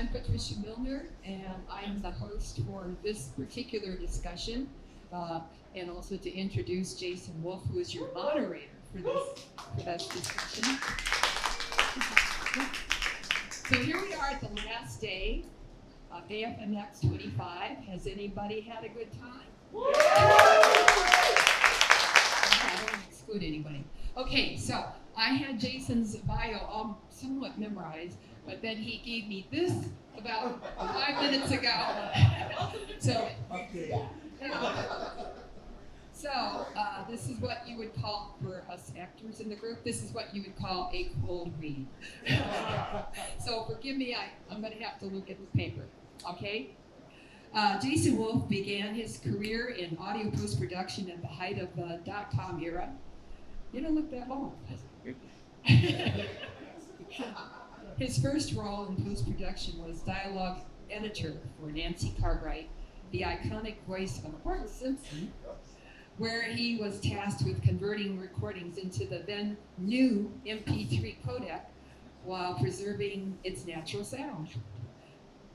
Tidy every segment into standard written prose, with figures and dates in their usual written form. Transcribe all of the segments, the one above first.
I'm Patricia Milner, and I'm the host for this particular discussion, and also to introduce Jason Wolf, who is your moderator for this discussion. So here we are at the last day of AFMX 25. Has anybody had a good time? I don't exclude anybody. Okay, so I had Jason's bio all somewhat memorized, but then he gave me this about 5 minutes ago. So this is what you would call, for us actors in the group, this is what you would call a cold read. So forgive me, I'm going to have to look at the paper, okay? Jason Wolf began his career in audio post-production at the height of the dot-com era. You don't look that long. His first role in post-production was dialogue editor for Nancy Cartwright, the iconic voice of Bart Simpson, where he was tasked with converting recordings into the then new MP3 codec while preserving its natural sound.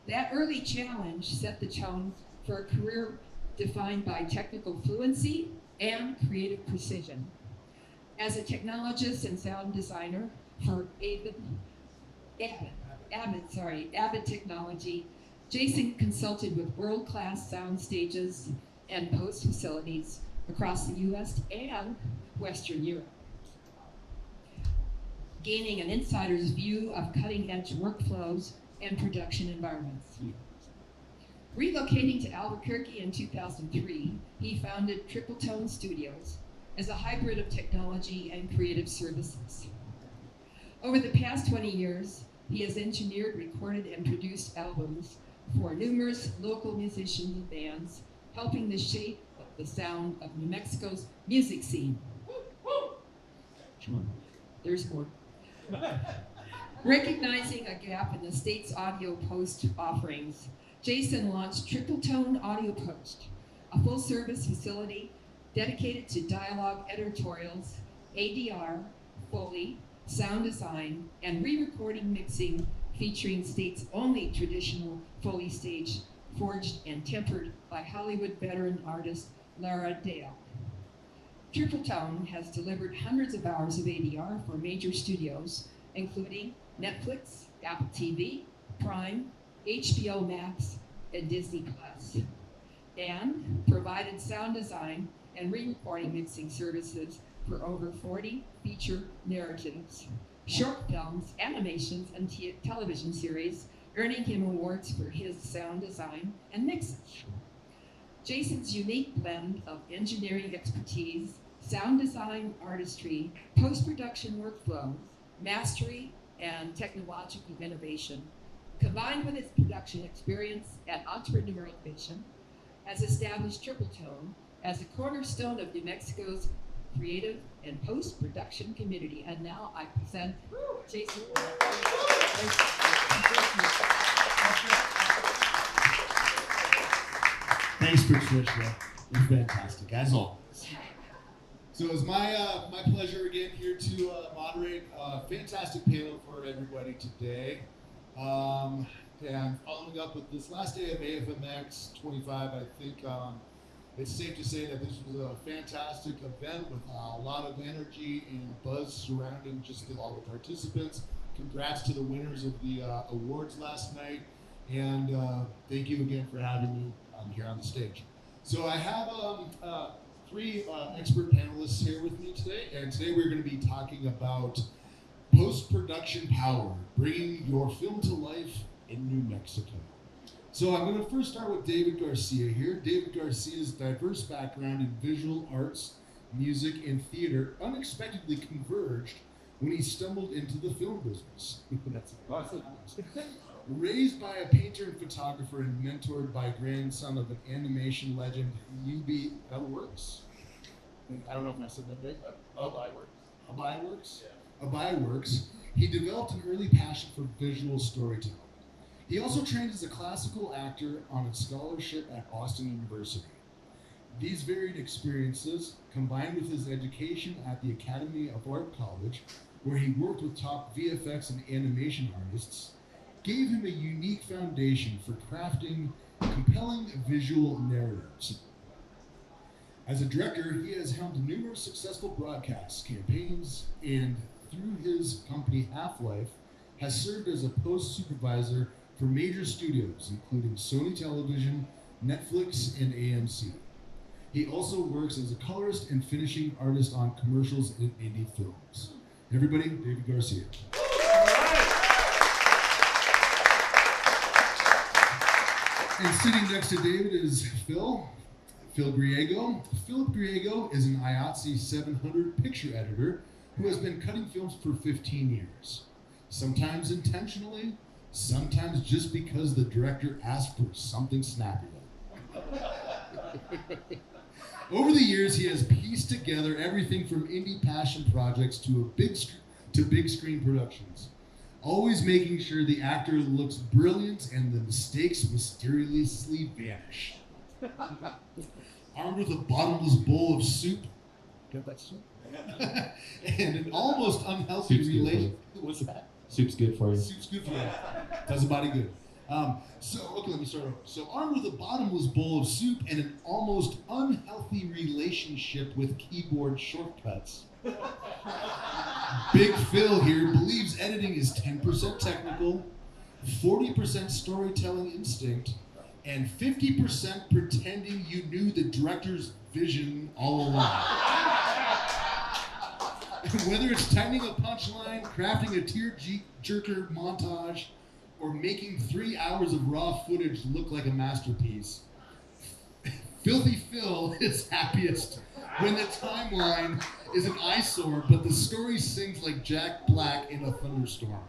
That early challenge set the tone for a career defined by technical fluency and creative precision. As a technologist and sound designer for Avid Technology, Jason consulted with world-class sound stages and post facilities across the US and Western Europe, gaining an insider's view of cutting-edge workflows and production environments. Relocating to Albuquerque in 2003, he founded Triple Tone Studios as a hybrid of technology and creative services. Over the past 20 years, he has engineered, recorded, and produced albums for numerous local musicians and bands, helping to shape the sound of New Mexico's music scene. There's more. Recognizing a gap in the state's audio post offerings, Jason launched Triple Tone Audio Post, a full-service facility dedicated to dialogue editorials, ADR, Foley, sound design, and re-recording mixing featuring state's only traditional Foley stage, forged and tempered by Hollywood veteran artist Lara Dale. Triple Tone has delivered hundreds of hours of ADR for major studios, including Netflix, Apple TV, Prime, HBO Max, and Disney Plus, and provided sound design and re-recording mixing services for over 40 feature narratives, short films, animations, and television series, earning him awards for his sound design and mixage. Jason's unique blend of engineering expertise, sound design artistry, post-production workflows, mastery, and technological innovation, combined with his production experience and entrepreneurial vision, has established Triple Tone as a cornerstone of New Mexico's creative and post-production community. And now I present Jason. Thanks, Patricia. You're fantastic, as always. So it's my pleasure again here to moderate a fantastic panel for everybody today. And following up with this last day of AFMX 25, I think it's safe to say that this was a fantastic event with a lot of energy and buzz surrounding just all the participants. Congrats to the winners of the awards last night, and thank you again for having me here on the stage. So I have three expert panelists here with me today, and today we're going to be talking about post-production power, bringing your film to life in New Mexico. So I'm going to first start with David Garcia here. David Garcia's diverse background in visual arts, music, and theater unexpectedly converged when he stumbled into the film business. That's awesome. Raised by a painter and photographer and mentored by grandson of an animation legend, UB Works. I don't know if I said that right. Works. He developed an early passion for visual storytelling. He also trained as a classical actor on a scholarship at Boston University. These varied experiences, combined with his education at the Academy of Art College, where he worked with top VFX and animation artists, gave him a unique foundation for crafting compelling visual narratives. As a director, he has helmed numerous successful broadcast campaigns, and through his company Half-Life, has served as a post supervisor for major studios, including Sony Television, Netflix, and AMC. He also works as a colorist and finishing artist on commercials and indie films. Everybody, David Garcia. And sitting next to David is Phil Griego. Phil Griego is an IATSE 700 picture editor who has been cutting films for 15 years. Sometimes intentionally, sometimes just because the director asked for something snappy. Over the years, he has pieced together everything from indie passion projects to big screen productions, always making sure the actor looks brilliant and the mistakes mysteriously vanish. Armed with a bottomless bowl of soup, and an almost unhealthy relationship. What's that? Soup's good for you. Soup's good for you. Does the body good. Let me start over. So, armed with a bottomless bowl of soup and an almost unhealthy relationship with keyboard shortcuts, Big Phil here believes editing is 10% technical, 40% storytelling instinct, and 50% pretending you knew the director's vision all along. Whether it's tightening a punchline, crafting a tear-jerker montage, or making 3 hours of raw footage look like a masterpiece, Filthy Phil is happiest when the timeline is an eyesore, but the story sings like Jack Black in a thunderstorm.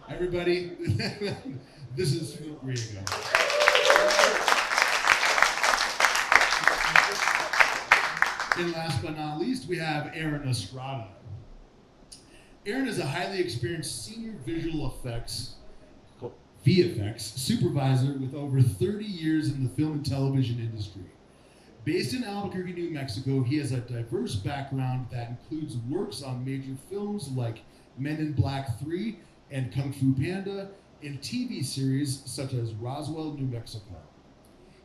Everybody, this is Phil Griego. And last but not least, we have Aaron Estrada. Aaron is a highly experienced senior visual effects, VFX, supervisor with over 30 years in the film and television industry. Based in Albuquerque, New Mexico, he has a diverse background that includes works on major films like Men in Black 3 and Kung Fu Panda, and TV series such as Roswell, New Mexico.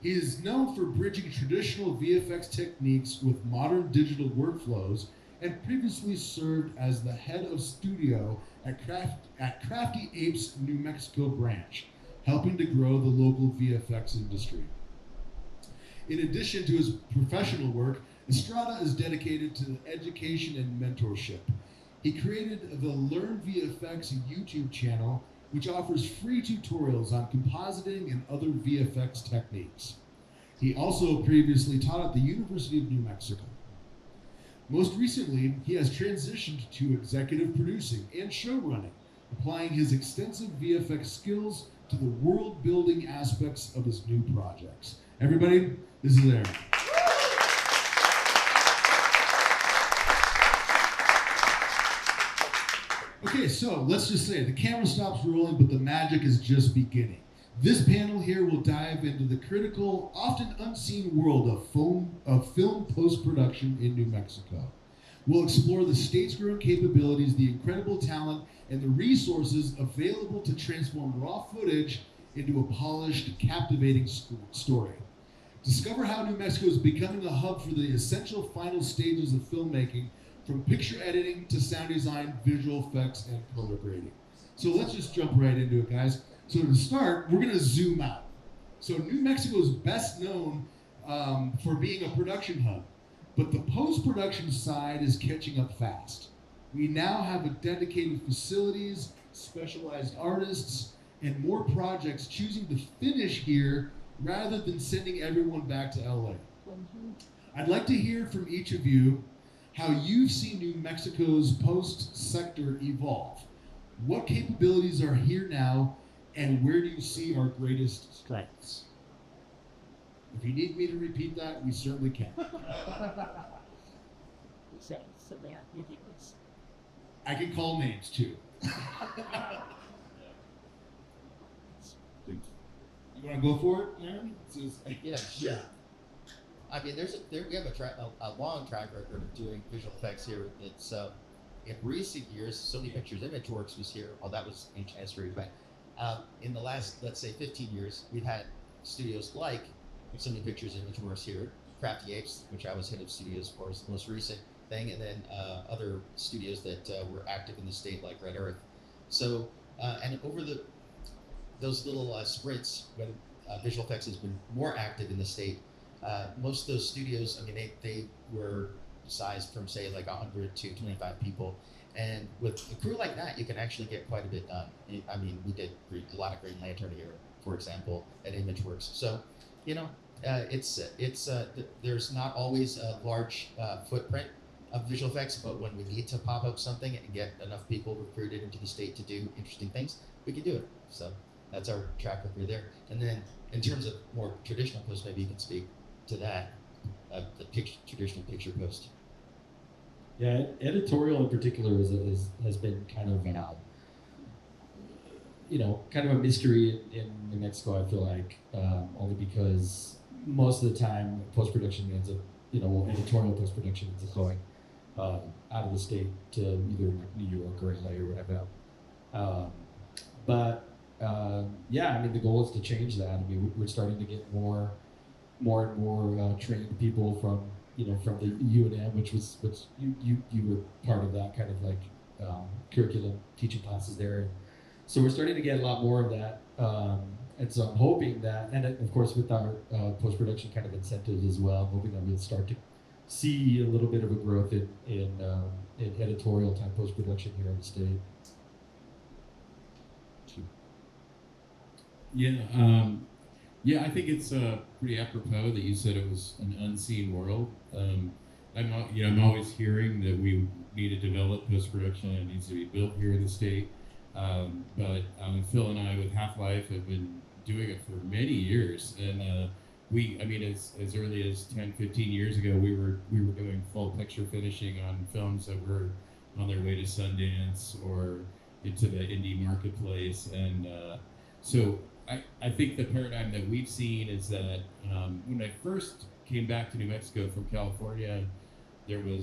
He is known for bridging traditional VFX techniques with modern digital workflows, and previously served as the head of studio at Crafty Apes New Mexico branch, helping to grow the local VFX industry. In addition to his professional work, Estrada is dedicated to education and mentorship. He created the Learn VFX YouTube channel, which offers free tutorials on compositing and other VFX techniques. He also previously taught at the University of New Mexico. Most recently, he has transitioned to executive producing and showrunning, applying his extensive VFX skills to the world-building aspects of his new projects. Everybody, this is Aaron. Okay, so let's just say the camera stops rolling, but the magic is just beginning. This panel here will dive into the critical, often unseen world of film post-production in New Mexico. We'll explore the state's growing capabilities, the incredible talent, and the resources available to transform raw footage into a polished, captivating story. Discover how New Mexico is becoming a hub for the essential final stages of filmmaking, from picture editing to sound design, visual effects, and color grading. So let's just jump right into it, guys. So to start, we're gonna zoom out. So New Mexico is best known for being a production hub, but the post-production side is catching up fast. We now have dedicated facilities, specialized artists, and more projects choosing to finish here rather than sending everyone back to LA. I'd like to hear from each of you how you've seen New Mexico's post-sector evolve. What capabilities are here now, and where do you see our greatest strengths? If you need me to repeat that, we certainly can. I can call names too. You want to go for it, Aaron? Yeah. I mean, we have a long track record of doing visual effects here. It's in recent years, Sony Pictures Imageworks was here. Oh, that was ancient history, but in the last, let's say, 15 years, we've had studios like Sony Pictures Imageworks here, Crafty Apes, which I was head of studios for, is the most recent thing, and then other studios that were active in the state, like Red Earth. So, and over those little sprints when visual effects has been more active in the state, most of those studios, I mean, they were sized from, say, like 100 to 25 people. And with a crew like that, you can actually get quite a bit done. I mean, we did a lot of Green Lantern here, for example, at Imageworks. So, you know, there's not always a large footprint of visual effects, but when we need to pop up something and get enough people recruited into the state to do interesting things, we can do it. So that's our track record there. And then in terms of more traditional posts, maybe you can speak to that, the traditional picture post. Yeah, editorial in particular has been kind of kind of a mystery in New Mexico. I feel like only because most of the time post-production ends up, editorial post-production ends up going out of the state to either like New York or LA or whatever. Yeah, I mean the goal is to change that. I mean we're starting to get more and more trained people from the UNM, which you were part of that kind of like curriculum teaching classes there. So we're starting to get a lot more of that, and so I'm hoping that, and of course with our post-production kind of incentives as well, I'm hoping that we'll start to see a little bit of a growth in editorial type post-production here in the state. Yeah, I think it's pretty apropos that you said it was an unseen world. I'm always hearing that we need to develop post-production and it needs to be built here in the state. But Phil and I with Half-Life have been doing it for many years, and as early as 10, 15 years ago, we were doing full picture finishing on films that were on their way to Sundance or into the indie marketplace, and so I think the paradigm that we've seen is that when I first came back to New Mexico from California, they were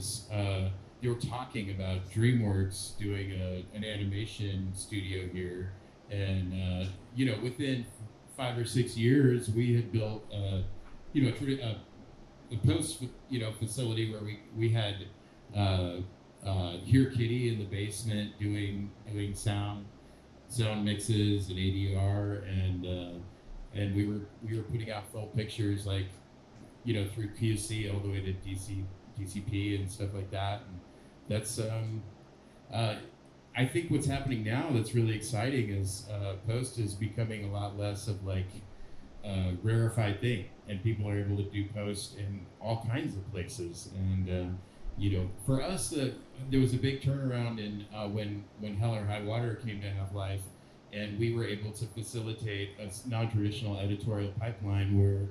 talking about DreamWorks doing an animation studio here, and within 5 or 6 years we had built a post facility where we had Here Kitty in the basement doing sound mixes and ADR, and we were putting out full pictures like through QC all the way to DCP and stuff like that. And that's I think what's happening now that's really exciting is post is becoming a lot less of like a rarefied thing, and people are able to do post in all kinds of places. And for us, there was a big turnaround in when Hell or High Water came to Half-Life, and we were able to facilitate a non-traditional editorial pipeline where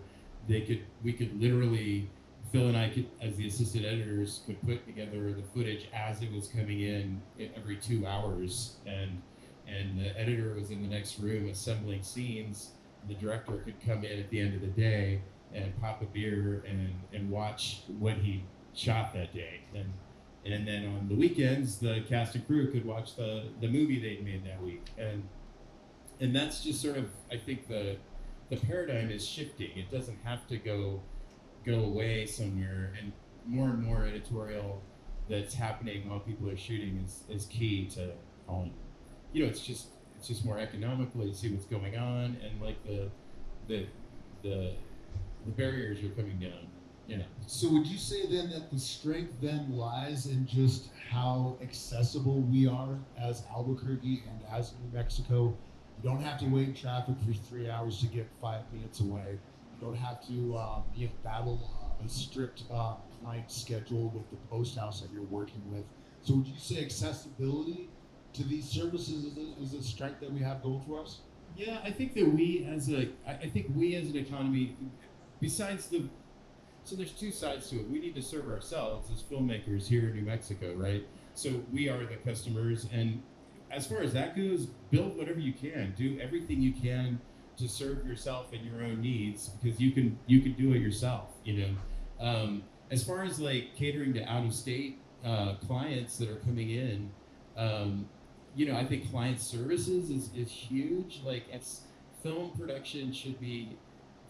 we could literally, Phil and I could, as the assistant editors, could put together the footage as it was coming in every 2 hours, and the editor was in the next room assembling scenes. The director could come in at the end of the day and pop a beer and watch what he shot that day, and then on the weekends the cast and crew could watch the movie they'd made that week, and that's just sort of, I think the paradigm is shifting. It doesn't have to go away somewhere, and more editorial that's happening while people are shooting is key to it's just more economical to see what's going on, and like the barriers are coming down. So would you say then that the strength then lies in just how accessible we are as Albuquerque and as New Mexico? You don't have to wait in traffic for 3 hours to get 5 minutes away. You don't have to battle a strict client schedule with the post house that you're working with. So would you say accessibility to these services is a strength that we have going for us? Yeah, I think that we as an economy, so there's two sides to it. We need to serve ourselves as filmmakers here in New Mexico, right? So we are the customers, and as far as that goes, build whatever you can, do everything you can to serve yourself and your own needs, because you can do it yourself. As far as like catering to out of state clients that are coming in, I think client services is huge. Like, it's film production should be,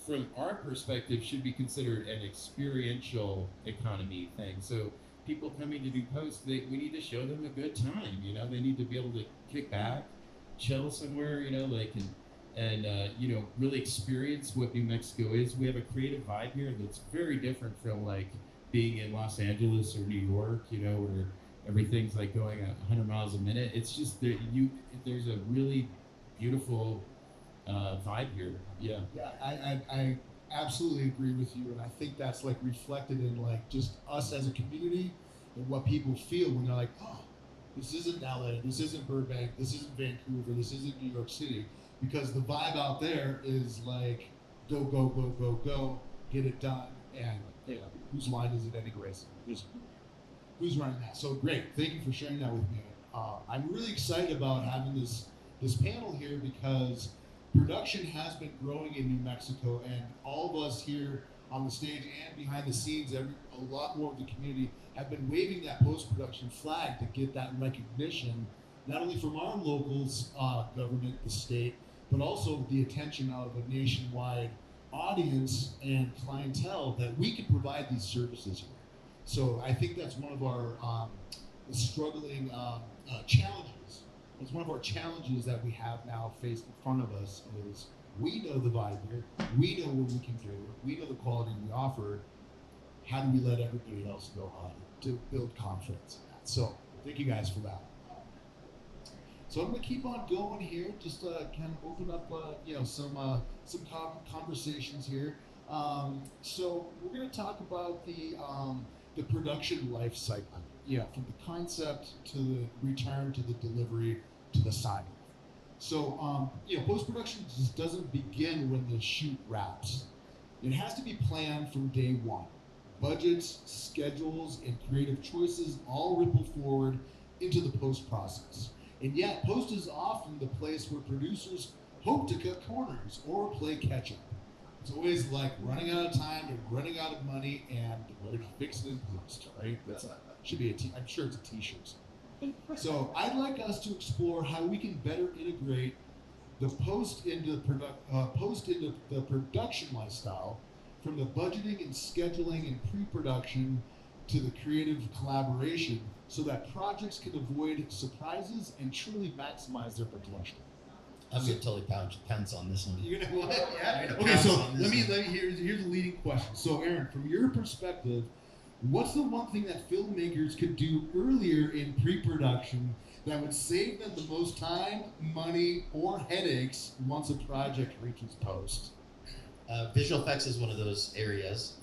from our perspective, should be considered an experiential economy thing. So people coming to do posts, we need to show them a good time. They need to be able to kick back, chill somewhere, and really experience what New Mexico is. We have a creative vibe here that's very different from like being in Los Angeles or New York, where everything's like going 100 miles a minute. It's just there's a really beautiful vibe here. Yeah. Yeah, I absolutely agree with you, and I think that's like reflected in like just us as a community and what people feel when they're like, oh, this isn't LA, this isn't Burbank, this isn't Vancouver, this isn't New York City, because the vibe out there is like go go go go go, get it done, and whose line is it anyways? Who's running that? So great, thank you for sharing that with me. I'm really excited about having this panel here because production has been growing in New Mexico, and all of us here on the stage and behind the scenes, a lot more of the community have been waving that post-production flag to get that recognition, not only from our locals, government, the state, but also the attention of a nationwide audience and clientele that we can provide these services here. So I think that's one of our struggling challenges. It's one of our challenges that we have now faced in front of us is we know the vibe here, we know what we can do, we know the quality we offer. How do we let everybody else know how to build confidence in that? So thank you guys for that. So I'm going to keep on going here, just kind of open up, some conversations here. So we're going to talk about the production life cycle. Yeah, from the concept to the return to the delivery to the sign. So post-production just doesn't begin when the shoot wraps. It has to be planned from day one. Budgets, schedules, and creative choices all ripple forward into the post process. And yet, post is often the place where producers hope to cut corners or play catch up. It's always like running out of time and running out of money, and we're gonna fix it in post, right? Should be I'm sure it's a t-shirt. So I'd like us to explore how we can better integrate the post into the production lifestyle, from the budgeting and scheduling and pre-production to the creative collaboration, so that projects can avoid surprises and truly maximize their potential. I'm gonna totally pounce on this one. You're gonna what? Yeah. I'm gonna Okay, pounce so on this let me one. here's a leading question. So Aaron, from your perspective, what's the one thing that filmmakers could do earlier in pre-production that would save them the most time, money, or headaches once a project reaches post? Visual effects is one of those areas.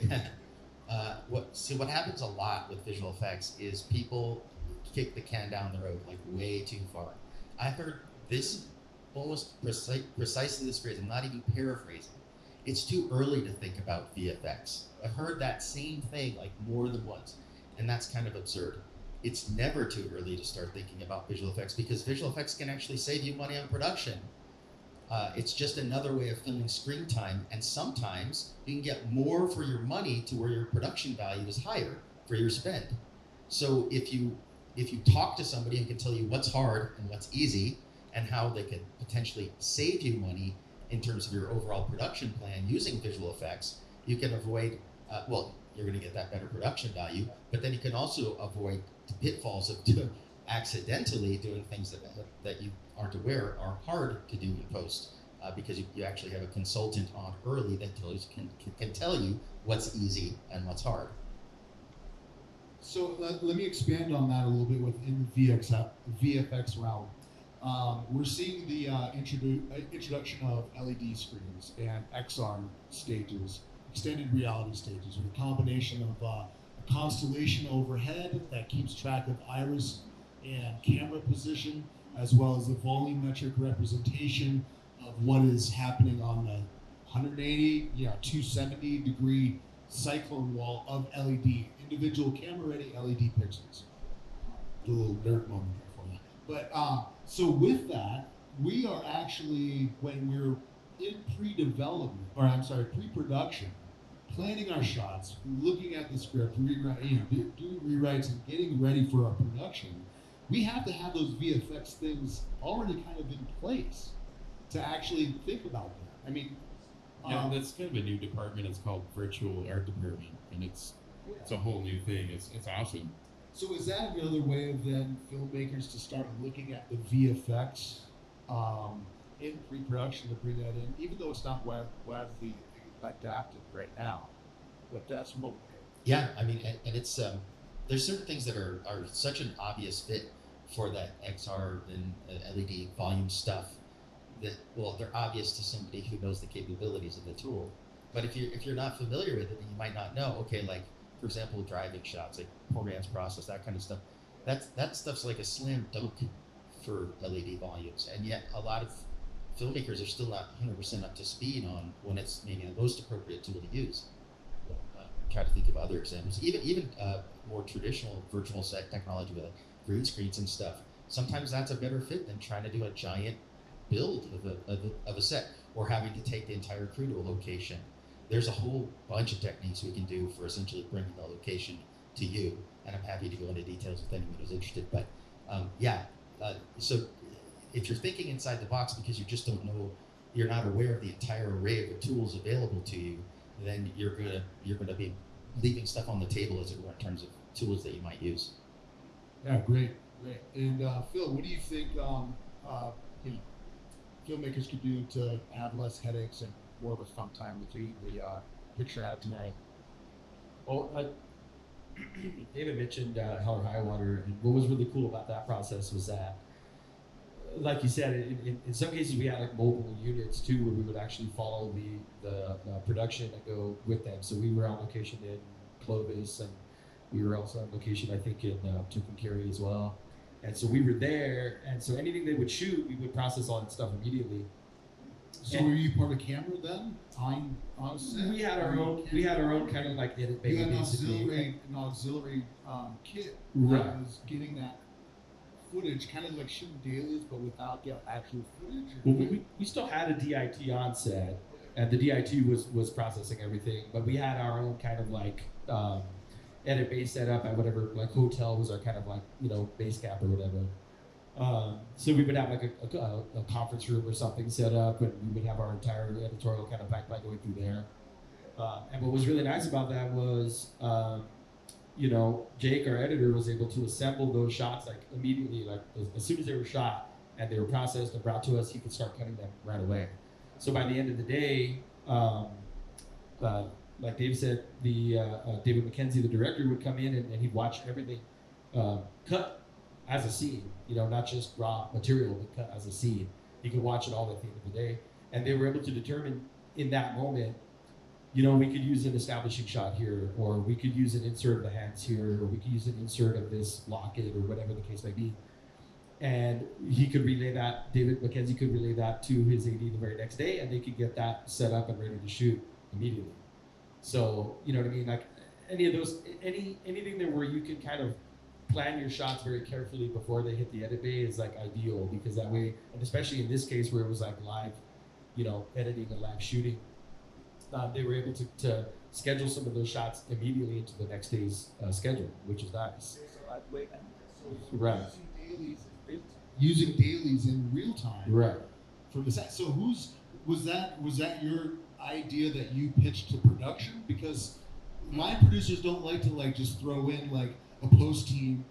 What happens a lot with visual effects is people kick the can down the road like way too far. I heard this almost precisely this phrase. I'm not even paraphrasing. It's too early to think about VFX. I've heard that same thing like more than once, and that's kind of absurd. It's never too early to start thinking about visual effects because visual effects can actually save you money on production. It's just another way of filling screen time, and sometimes you can get more for your money to where your production value is higher for your spend. So if you talk to somebody and can tell you what's hard and what's easy and how they could potentially save you money in terms of your overall production plan using visual effects, you can avoid, you're going to get that better production value, but then you can also avoid the pitfalls of accidentally doing things that you aren't aware are hard to do in post, because you actually have a consultant on early that can tell you what's easy and what's hard. So let me expand on that a little bit within the VFX realm. We're seeing the introduction of LED screens and XR stages, extended reality stages, with a combination of a constellation overhead that keeps track of iris and camera position, as well as the volumetric representation of what is happening on the 180, 270 degree cyclone wall of LED, individual camera-ready LED pixels. A little nerd moment there for you. But so with that, we are actually, when we're in pre-production, planning our shots, looking at the script, doing rewrites and getting ready for our production, we have to have those VFX things already kind of in place to actually think about that. I mean, Yeah, that's kind of a new department. It's called virtual art department, and it's a whole new thing. It's awesome. so is that another way of then filmmakers to start looking at the VFX in pre-production to bring that in, even though it's not widely adapted right now, but that's what. Yeah, I mean, and it's there's certain things that are such an obvious fit for that XR and LED volume stuff that, well, they're obvious to somebody who knows the capabilities of the tool. But if you're not familiar with it, then you might not know. Okay, like for example, driving shots, like poor man's process, that kind of stuff. That stuff's like a slam dunk for LED volumes, and yet a lot of filmmakers are still not 100% up to speed on when it's maybe the most appropriate tool to use. Try to think of other examples. Even more traditional virtual set technology with like green screens and stuff. Sometimes that's a better fit than trying to do a giant build of a set or having to take the entire crew to a location. There's a whole bunch of techniques we can do for essentially bringing the location to you, and I'm happy to go into details if anyone is interested. But so if you're thinking inside the box because you just don't know, you're not aware of the entire array of the tools available to you, then you're gonna be leaving stuff on the table, as it were, in terms of tools that you might use. Yeah, great. And Phil, what do you think filmmakers could do to have less headaches and more of a fun time with the picture ad today? Well, David mentioned Hell or High Water, and what was really cool about that process was that, like you said, in some cases we had like mobile units too, where we would actually follow the production and go with them. So we were on location in Clovis, and we were also on location, I think, in Tucumcari as well. And so we were there, and so anything they would shoot, we would process all that stuff immediately. So were you part of camera then? On set? We had our own kind of like edit bay. You had an auxiliary kit Right. that was getting that footage, kind of like shooting dailies, but without the actual footage. Well, we still had a DIT on set, and the DIT was processing everything, but we had our own kind of like edit bay set up at whatever, like hotel was our kind of like, base cap or whatever. So we would have like a conference room or something set up, and we would have our entire editorial kind of pipeline going through there. And what was really nice about that was, Jake, our editor, was able to assemble those shots like immediately, like as soon as they were shot and they were processed and brought to us, he could start cutting them right away. So by the end of the day, like Dave said, the David McKenzie, the director, would come in and he'd watch everything cut as a scene, not just raw material, but cut as a scene. He could watch it all at the end of the day. And they were able to determine in that moment, we could use an establishing shot here, or we could use an insert of the hands here, or we could use an insert of this locket, or whatever the case may be. And he could relay that, David McKenzie could relay that to his AD the very next day, and they could get that set up and ready to shoot immediately. So, you know what I mean? Like any of those, anything there where you can kind of plan your shots very carefully before they hit the edit bay is like ideal, because that way, and especially in this case where it was like live, editing and live shooting, they were able to schedule some of those shots immediately into the next day's schedule, which is nice. Right. Using dailies in real time. Right. From the set. So was that your idea that you pitched to production? Because my producers don't like to just throw in like a post team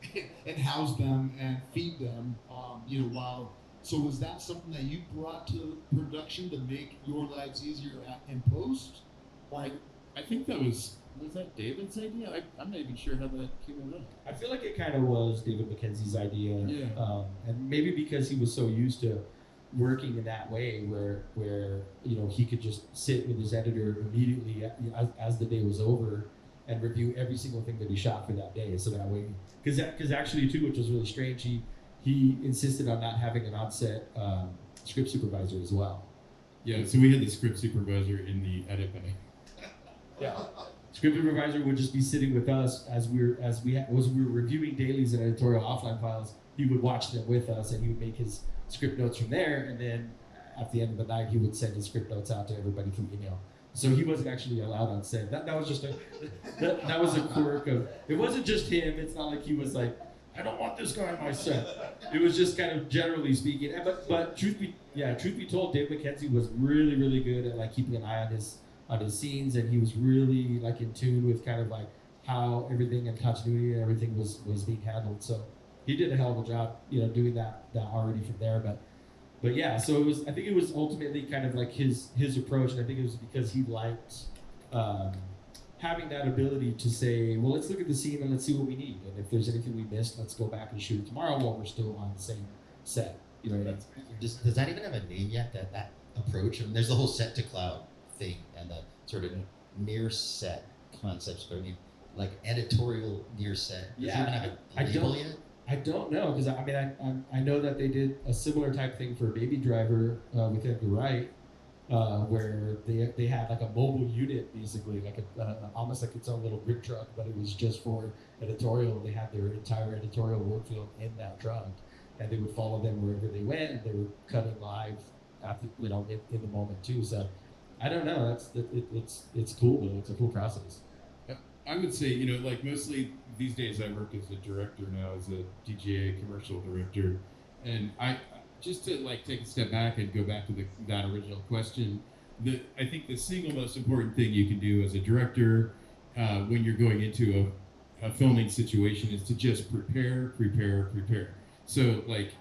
and house them and feed them, while. So was that something that you brought to production to make your lives easier in post? I think that was that David's idea? I'm not even sure how that came about. I feel like it kind of was David McKenzie's idea. Yeah. And maybe because he was so used to working in that way where he could just sit with his editor immediately as the day was over and review every single thing that he shot for that day. So that way, because actually too, which was really strange, he insisted on not having an on-set script supervisor as well. Yeah, so we had the script supervisor in the edit bay. Yeah. Script supervisor would just be sitting with us as we were reviewing dailies and editorial offline files. He would watch them with us, and he would make his script notes from there. And then at the end of the night, he would send his script notes out to everybody through email. So he wasn't actually allowed on set. That was just that was a quirk of. It wasn't just him. It's not like he was like, I don't want this guy on my set. It was just kind of generally speaking. But truth be told, Dave McKenzie was really good at like keeping an eye on his scenes, and he was really like in tune with kind of like how everything and continuity and everything was being handled. So he did a hell of a job, doing that already from there. But yeah, so I think it was ultimately kind of like his approach, and I think it was because he liked having that ability to say, well, let's look at the scene and let's see what we need, and if there's anything we missed, let's go back and shoot it tomorrow while we're still on the same set. Does that even have a name yet? That approach? I mean, there's the whole set to cloud thing and the sort of near set concepts. But I mean, like editorial near set. Does it even have a label yet? I don't know, because I know that they did a similar type thing for Baby Driver with Edgar Wright, where they had like a mobile unit, basically like almost like its own little brick truck, but it was just for editorial. They had their entire editorial workflow in that truck, and they would follow them wherever they went, and they were cutting live at in the moment too. So I don't know. It's cool though. It's a cool process. I would say, like mostly these days I work as a director now, as a DGA commercial director. And I, just to like take a step back and go back to that original question, I think the single most important thing you can do as a director when you're going into a filming situation is to just prepare. So like,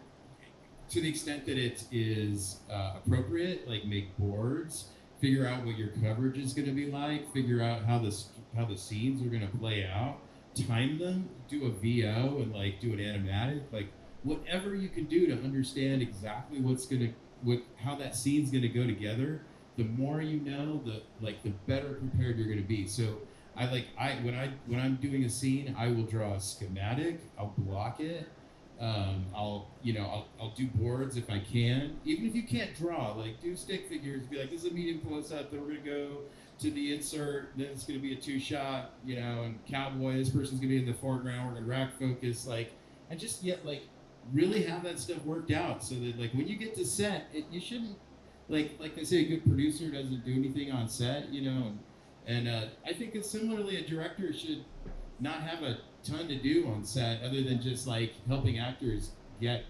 to the extent that it is appropriate, like make boards, figure out what your coverage is going to be like, figure out how the scenes are going to play out, time them, do a VO and like do an animatic, like whatever you can do to understand exactly how that scene's going to go together. The more you know, the better prepared you're going to be. So when I'm doing a scene, I will draw a schematic, I'll block it. I'll do boards if I can. Even if you can't draw, like do stick figures. Be like, this is a medium close up. Then we're gonna go to the insert. Then it's gonna be a 2-shot. And cowboy. This person's gonna be in the foreground. We're gonna rack focus. And just really have that stuff worked out so that like when you get to set, you shouldn't like they say a good producer doesn't do anything on set. And I think it's similarly a director should not have a ton to do on set other than just like helping actors get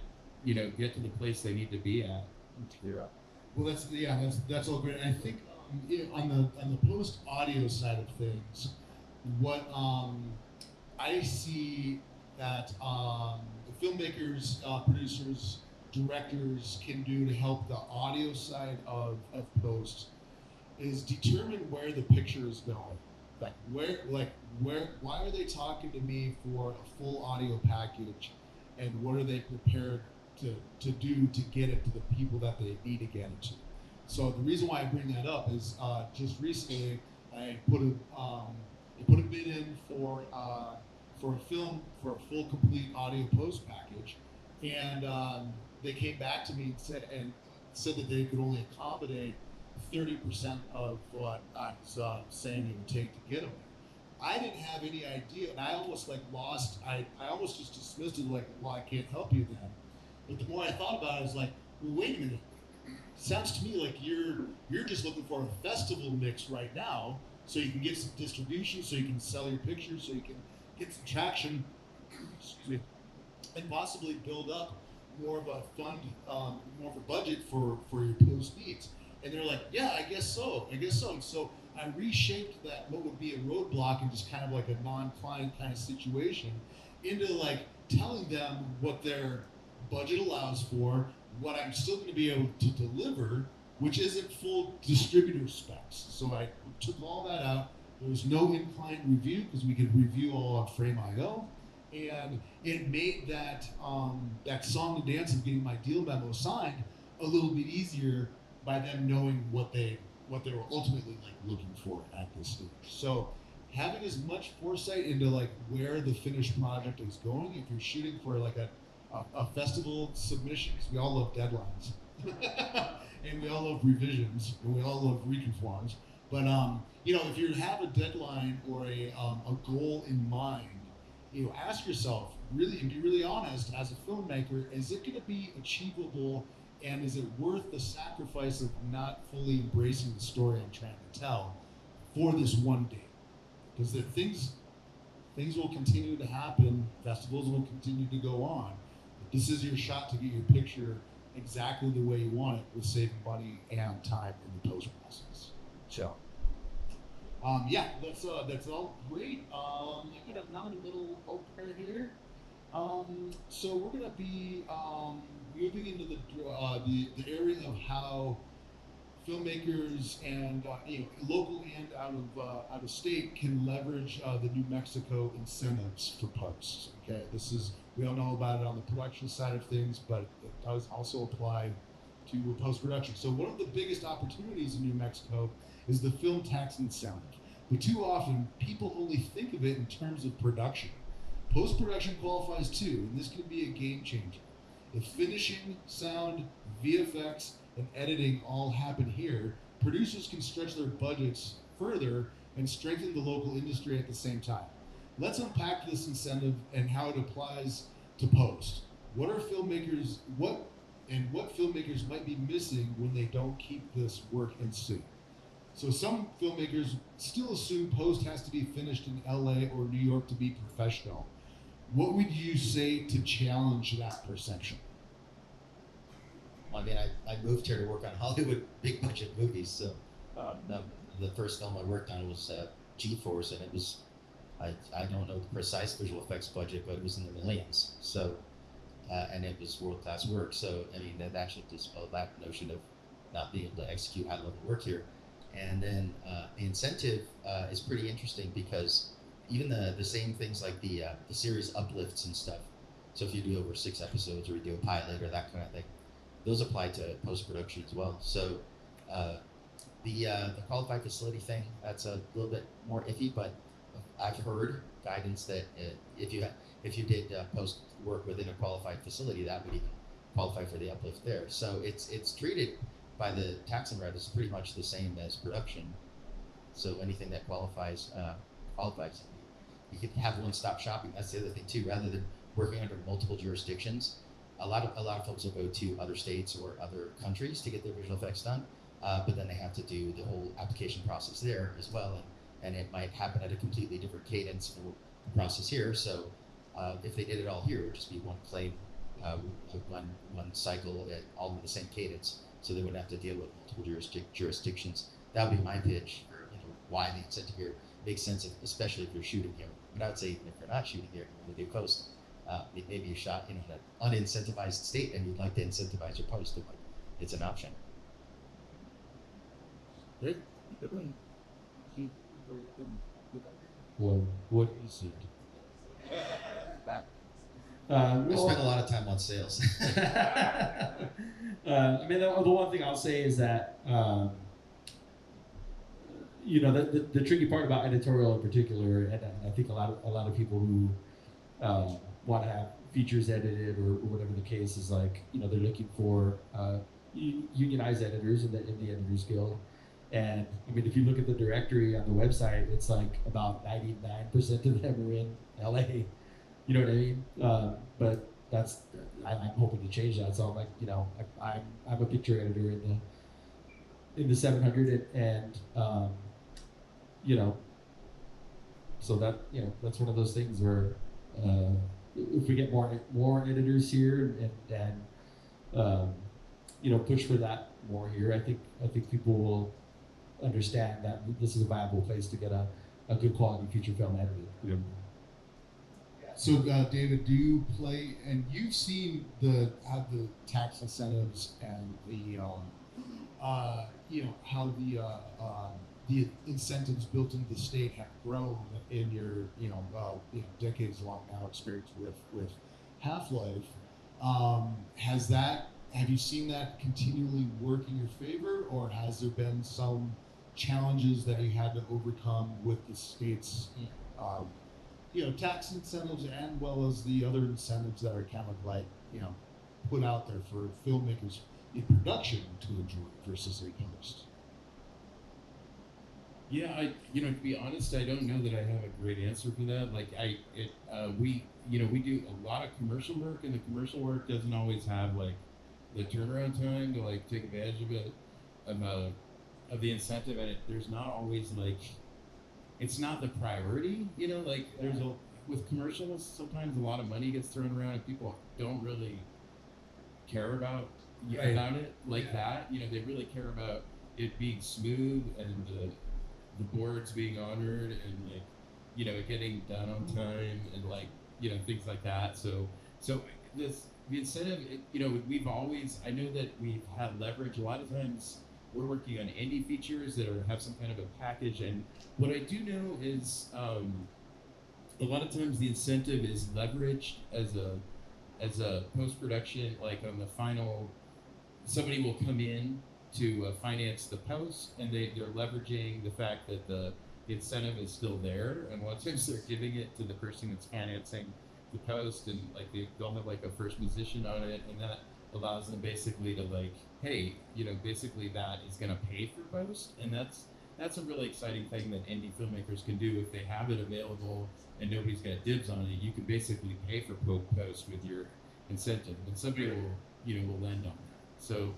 to the place they need to be at. Well, that's all great. And I think on the post audio side of things, what I see that the filmmakers, producers, directors can do to help the audio side of post is determine where the picture is going. Why are they talking to me for a full audio package, and what are they prepared to do to get it to the people that they need to get it to? So the reason why I bring that up is just recently I put a bid in for a film for a full complete audio post package, and they came back to me and said that they could only accommodate 30% of what I was saying it would take to get them there. I didn't have any idea, and I almost I almost just dismissed it like, well, I can't help you then. But the more I thought about it, I was like, well, wait a minute. Sounds to me like you're just looking for a festival mix right now, so you can get some distribution, so you can sell your pictures, so you can get some traction, and possibly build up more of a fund, more of a budget for your post needs. And they're like, yeah, I guess so. And so I reshaped that, what would be a roadblock and just kind of like a non-client kind of situation, into like telling them what their budget allows for, what I'm still going to be able to deliver, which isn't full distributor specs. So I took all that out. There was no in-client review because we could review all on Frame.io. And it made that song and dance of getting my deal memo signed a little bit easier by them knowing what they were ultimately like looking for at this stage. So having as much foresight into like where the finished project is going, if you're shooting for like a festival submission, because we all love deadlines, and we all love revisions, and we all love reconforms. But if you have a deadline or a goal in mind, ask yourself really and be really honest as a filmmaker: is it going to be achievable and is it worth the sacrifice of not fully embracing the story I'm trying to tell for this one day? Because things will continue to happen, festivals will continue to go on. But this is your shot to get your picture exactly the way you want it, with saving money and time in the post process. So, yeah, that's all great. I got another little opener here. So we're gonna be moving into the area of how filmmakers and local and out of state can leverage the New Mexico incentives for posts. Okay, we all know about it on the production side of things, but it does also apply to post production. So one of the biggest opportunities in New Mexico is the film tax incentive. But too often people only think of it in terms of production. Post production qualifies too, and this can be a game changer. If finishing, sound, VFX, and editing all happen here, producers can stretch their budgets further and strengthen the local industry at the same time. Let's unpack this incentive and how it applies to post. What filmmakers might be missing when they don't keep this work in sync? So some filmmakers still assume post has to be finished in LA or New York to be professional. What would you say to challenge that perception? Well, I mean, I moved here to work on Hollywood big budget movies, so the first film I worked on was G-Force, and it was, I don't know the precise visual effects budget, but it was in the millions. So, and it was world-class work. So, I mean, that should dispel that notion of not being able to execute high-level work here. And then the incentive is pretty interesting, because even the same things like the series uplifts and stuff. So if you do over 6 episodes, or you do a pilot or that kind of thing, those apply to post-production as well. So the qualified facility thing, that's a little bit more iffy, but I've heard guidance that if you did post work within a qualified facility, that would even qualify for the uplift there. So it's treated by the tax and as pretty much the same as production. So anything that qualifies. You could have one-stop shopping. That's the other thing too. Rather than working under multiple jurisdictions, a lot of folks will go to other states or other countries to get their visual effects done, but then they have to do the whole application process there as well, and it might happen at a completely different cadence for the process here. So if they did it all here, it would just be one claim, one cycle, all with the same cadence, so they wouldn't have to deal with multiple jurisdictions. That would be my pitch for why the incentive here makes sense, especially if you're shooting here. But I would say even if you're not shooting here, when you do post, maybe you shot in an unincentivized state and you'd like to incentivize your post, it's an option. Great. What is it? I spend a lot of time on sales. I mean, the one thing I'll say is that the tricky part about editorial in particular, and I think a lot of people who want to have features edited or whatever the case is, like, they're looking for unionized editors in the Editors Guild. And I mean, if you look at the directory on the website, it's like about 99% of them are in LA. You know what I mean? But I'm hoping to change that. So I'm like, I'm a picture editor in the 700, and so that's one of those things where if we get more editors here and push for that more here, I think people will understand that this is a viable place to get a good quality feature film edited. Yeah. So David, do you play, and you've seen how the tax incentives and how the incentives built into the state have grown in your decades-long now experience with Half-Life. Have you seen that continually work in your favor, or has there been some challenges that you had to overcome with the state's tax incentives, and well as the other incentives that are kind of like put out there for filmmakers in production to enjoy versus a post? Yeah, to be honest, I don't know that I have a great answer for that. Like we do a lot of commercial work, and the commercial work doesn't always have like the turnaround time to like take advantage of it, of the incentive, and there's not always like, it's not the priority, you know, like with commercials, sometimes a lot of money gets thrown around and people don't really care about Right. about it like that. You know, they really care about it being smooth and the boards being honored and like, you know, getting done on time and like, you know, things like that. So the incentive, you know, I know that we've had leverage a lot of times. We're working on indie features that have some kind of a package, and what I do know is a lot of times the incentive is leveraged as a post production, like on the final. Somebody will come in to finance the post, and they're leveraging the fact that the incentive is still there, and a lot of times they're giving it to the person that's financing the post, and like they'll have like a first musician on it, and that allows them basically to like, hey, you know, basically that is going to pay for post, and that's a really exciting thing that indie filmmakers can do if they have it available and nobody's got dibs on it. You can basically pay for post with your incentive, and somebody will lend on that. So,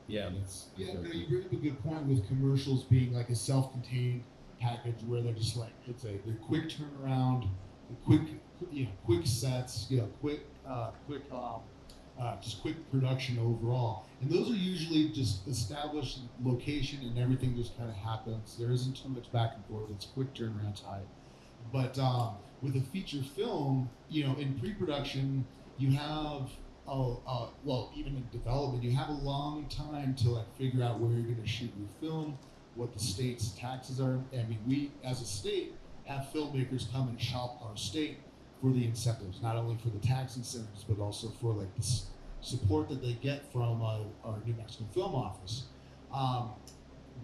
yeah, that's Yeah, no, you bring up a good point with commercials being like a self-contained package where they're just like they're quick turnaround, quick sets, just quick production overall, and those are usually just established location and everything just kind of happens. There isn't too much back and forth. It's quick turnaround time. But with a feature film, you know, in pre-production, you have even in development, you have a long time to like figure out where you're going to shoot your film, what the state's taxes are. I mean, we as a state have filmmakers come and shop our state for the incentives, not only for the tax incentives, but also for like the support that they get from our New Mexico Film Office.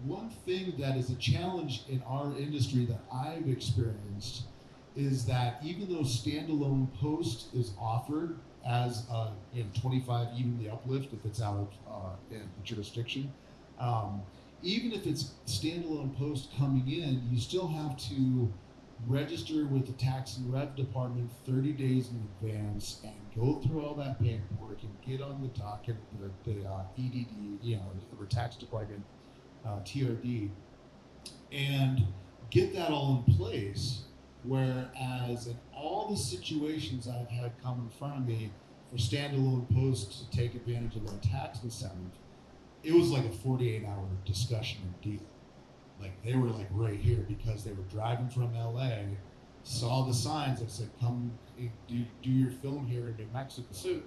One thing that is a challenge in our industry that I've experienced is that even though standalone post is offered as in 25, even the uplift if it's out of in the jurisdiction, even if it's standalone post coming in, you still have to register with the tax and rev department 30 days in advance and go through all that paperwork and get on the docket, the EDD, you know, the tax department, TRD, and get that all in place. Whereas in all the situations I've had come in front of me for standalone posts to take advantage of their tax incentive, it was like a 48-hour discussion and deal. Like they were like right here because they were driving from LA, saw the signs that said, "Come do your film here in New Mexico." So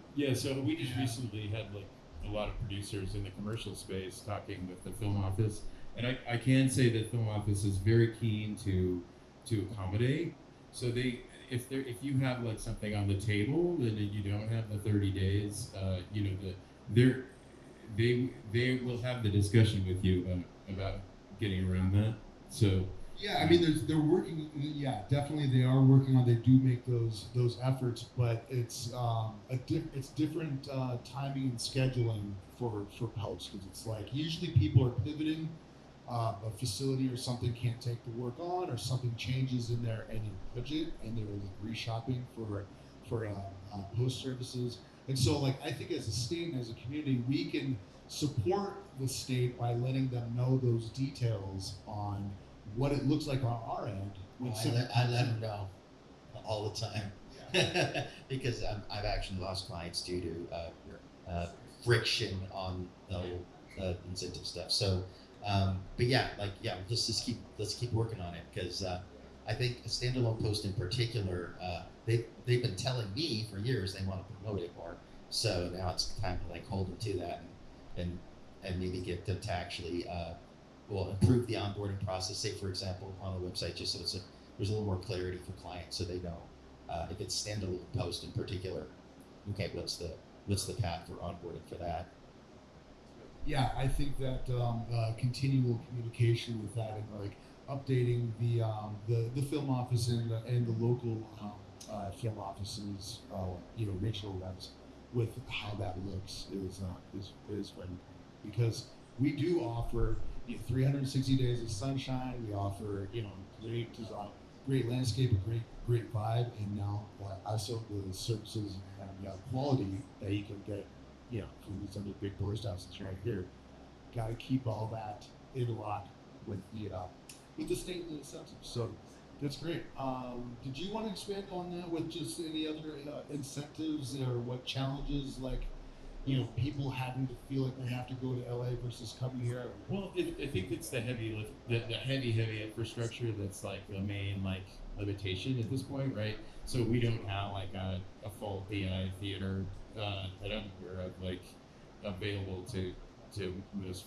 we just recently had like a lot of producers in the commercial space talking with the film office, and I can say that film office is very keen to accommodate. So if you have like something on the table and you don't have the 30 days, you know, they will have the discussion with you about getting around that. So yeah, I mean, they're working. Yeah, definitely they are working on. They do make those efforts, but it's it's different timing and scheduling for post, because it's like usually people are pivoting. A facility or something can't take the work on, or something changes in their budget, and they're like reshopping for post services. And so, like, I think as a state and as a community, we can support the state by letting them know those details on what it looks like on our end. I let them know all the time because I've actually lost clients due to friction on the incentive stuff. So, but yeah, let's keep working on it, because I think a standalone post in particular, they've been telling me for years they want to promote it more. So now it's time to like hold them to that and maybe get them to actually improve the onboarding process. Say for example on the website, just so there's a little more clarity for clients, so they know if it's standalone post in particular. Okay, what's the path for onboarding for that? Yeah, I think that continual communication with that, and like updating the film office and the local film offices, regional reps, with how that looks is when, because we do offer 360 days of sunshine. We offer great design, great landscape, a great vibe, and now also the services and quality that you can get from these other big tourist houses right here. Got to keep all that in lock with the state incentives. So that's great. Did you want to expand on that with just any other incentives or what challenges, like, people having to feel like they have to go to LA versus coming here? Well, I think it's the heavy lift, the heavy infrastructure that's like the main like limitation at this point, right? So we don't have like a full DI theater that I'm aware of like available to most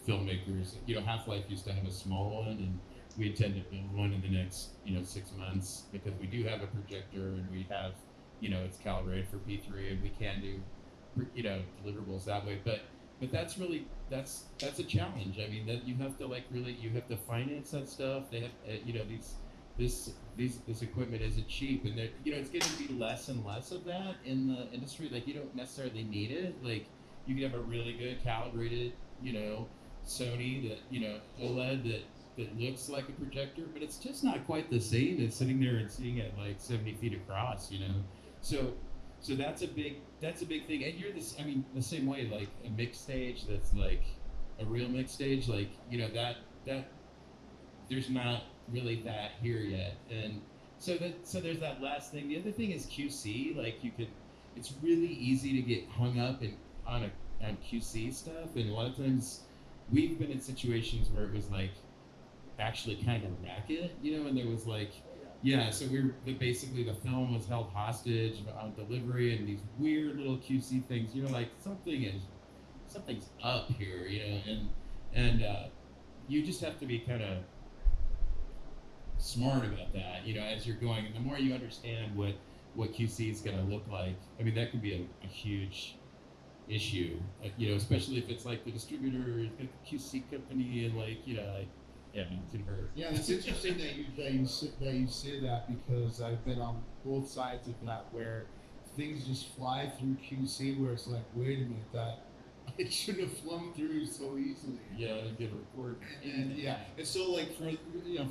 filmmakers. Half-Life used to have a small one, and we intend to build one in the next 6 months, because we do have a projector and we have it's calibrated for P3, and we can do deliverables that way. But that's really that's a challenge. I mean, that you have to you have to finance that stuff. They have this equipment isn't cheap, and it's going to be less and less of that in the industry. Like, you don't necessarily need it. Like, you can have a really good calibrated Sony that OLED that looks like a projector, but it's just not quite the same as sitting there and seeing it like 70 feet across. So that's a big thing. And you're the same way, like a mix stage that's like a real mix stage, like that there's not really that here yet. And so there's that last thing. The other thing is QC. Like, it's really easy to get hung up on QC stuff, and a lot of times we've been in situations where it was like actually kind of racket, and there was like, so basically the film was held hostage on delivery, and these weird little QC things, like something's up here, and you just have to be kind of smart about that, as you're going, and the more you understand what QC is going to look like, I mean, that could be a huge issue, especially if it's like the distributor, the QC company, and like, it can hurt. Yeah, it's interesting that you say that, because I've been on both sides of that, where things just fly through QC, where it's like, wait a minute, that it shouldn't have flown through so easily. Yeah, to get a report. And so like for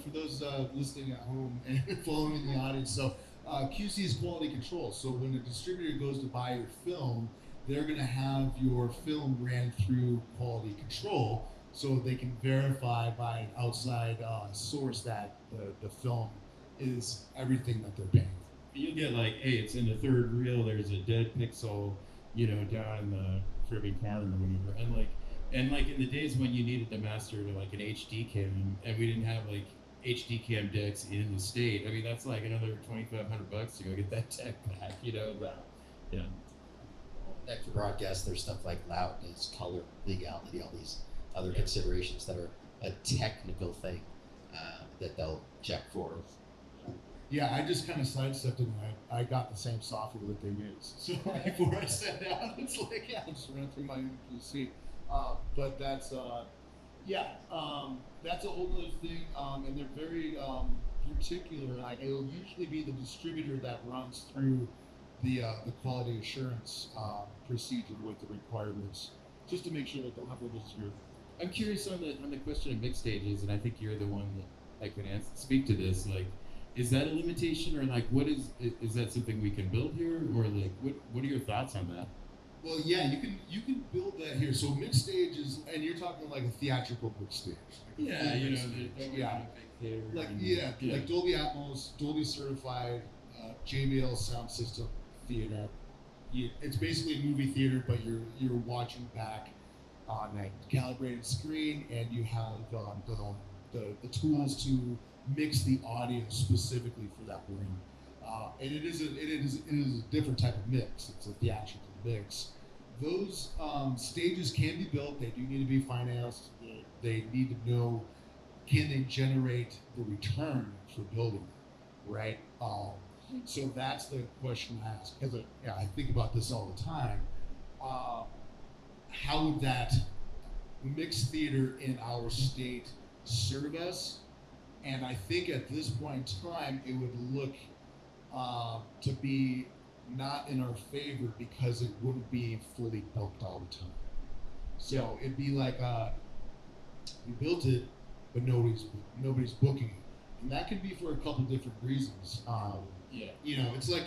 those listening at home and following in the audience, so QC is quality control. So when a distributor goes to buy your film, they're going to have your film ran through quality control, so they can verify by an outside source that the film is everything that they're paying for. You get like, hey, it's in the third reel, there's a dead pixel, down in the trimming corner or whatever. And like in the days when you needed to master to like an HD cam, and we didn't have like HD cam decks in the state, I mean, that's like another $2,500 to go get that tech back, Next to broadcast, there's stuff like loudness, color, legality, all these other considerations that are a technical thing that they'll check for. Yeah, I just kind of sidestepped it, and I got the same software that they use. So before I sat down, it's like, I'm just running through my PC. But that's a whole other thing, and they're very particular. Like, it'll usually be the distributor that runs through the quality assurance procedure with the requirements, just to make sure that the level is here. I'm curious on the question of mix stages, and I think you're the one that can speak to this. Like, is that a limitation, or like, what is that something we can build here, or like, what are your thoughts on that? Well, yeah, you can build that here. So mix stage is, and you're talking like a theatrical mix stage. Like Dolby Atmos, Dolby certified, JBL sound system theater. It's basically a movie theater, but you're watching back on a calibrated screen, and you have the tools to mix the audio specifically for that room. And it is a different type of mix. It's a theatrical mix. Those stages can be built. They do need to be financed. They need to know, can they generate the return for building them, right? So that's the question I ask, because I think about this all the time. How would that mixed theater in our state serve us? And I think at this point in time, it would look to be not in our favor, because it wouldn't be fully built all the time. So it'd be like we built it, but nobody's booking it, and that could be for a couple different reasons. It's like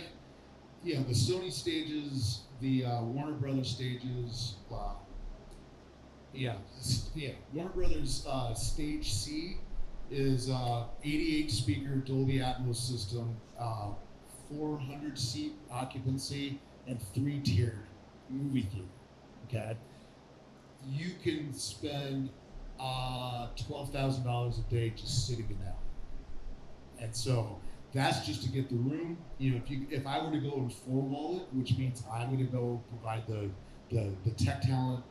the Sony stages, the Warner Brothers stages, Warner Brothers Stage C is 88 speaker Dolby Atmos system, 400 seat occupancy, and 3-tiered movie theater. Okay, you can spend $12,000 a day just sitting in that. And so that's just to get the room. If I were to go and four-wall it, which means I'm going to go provide the tech talent,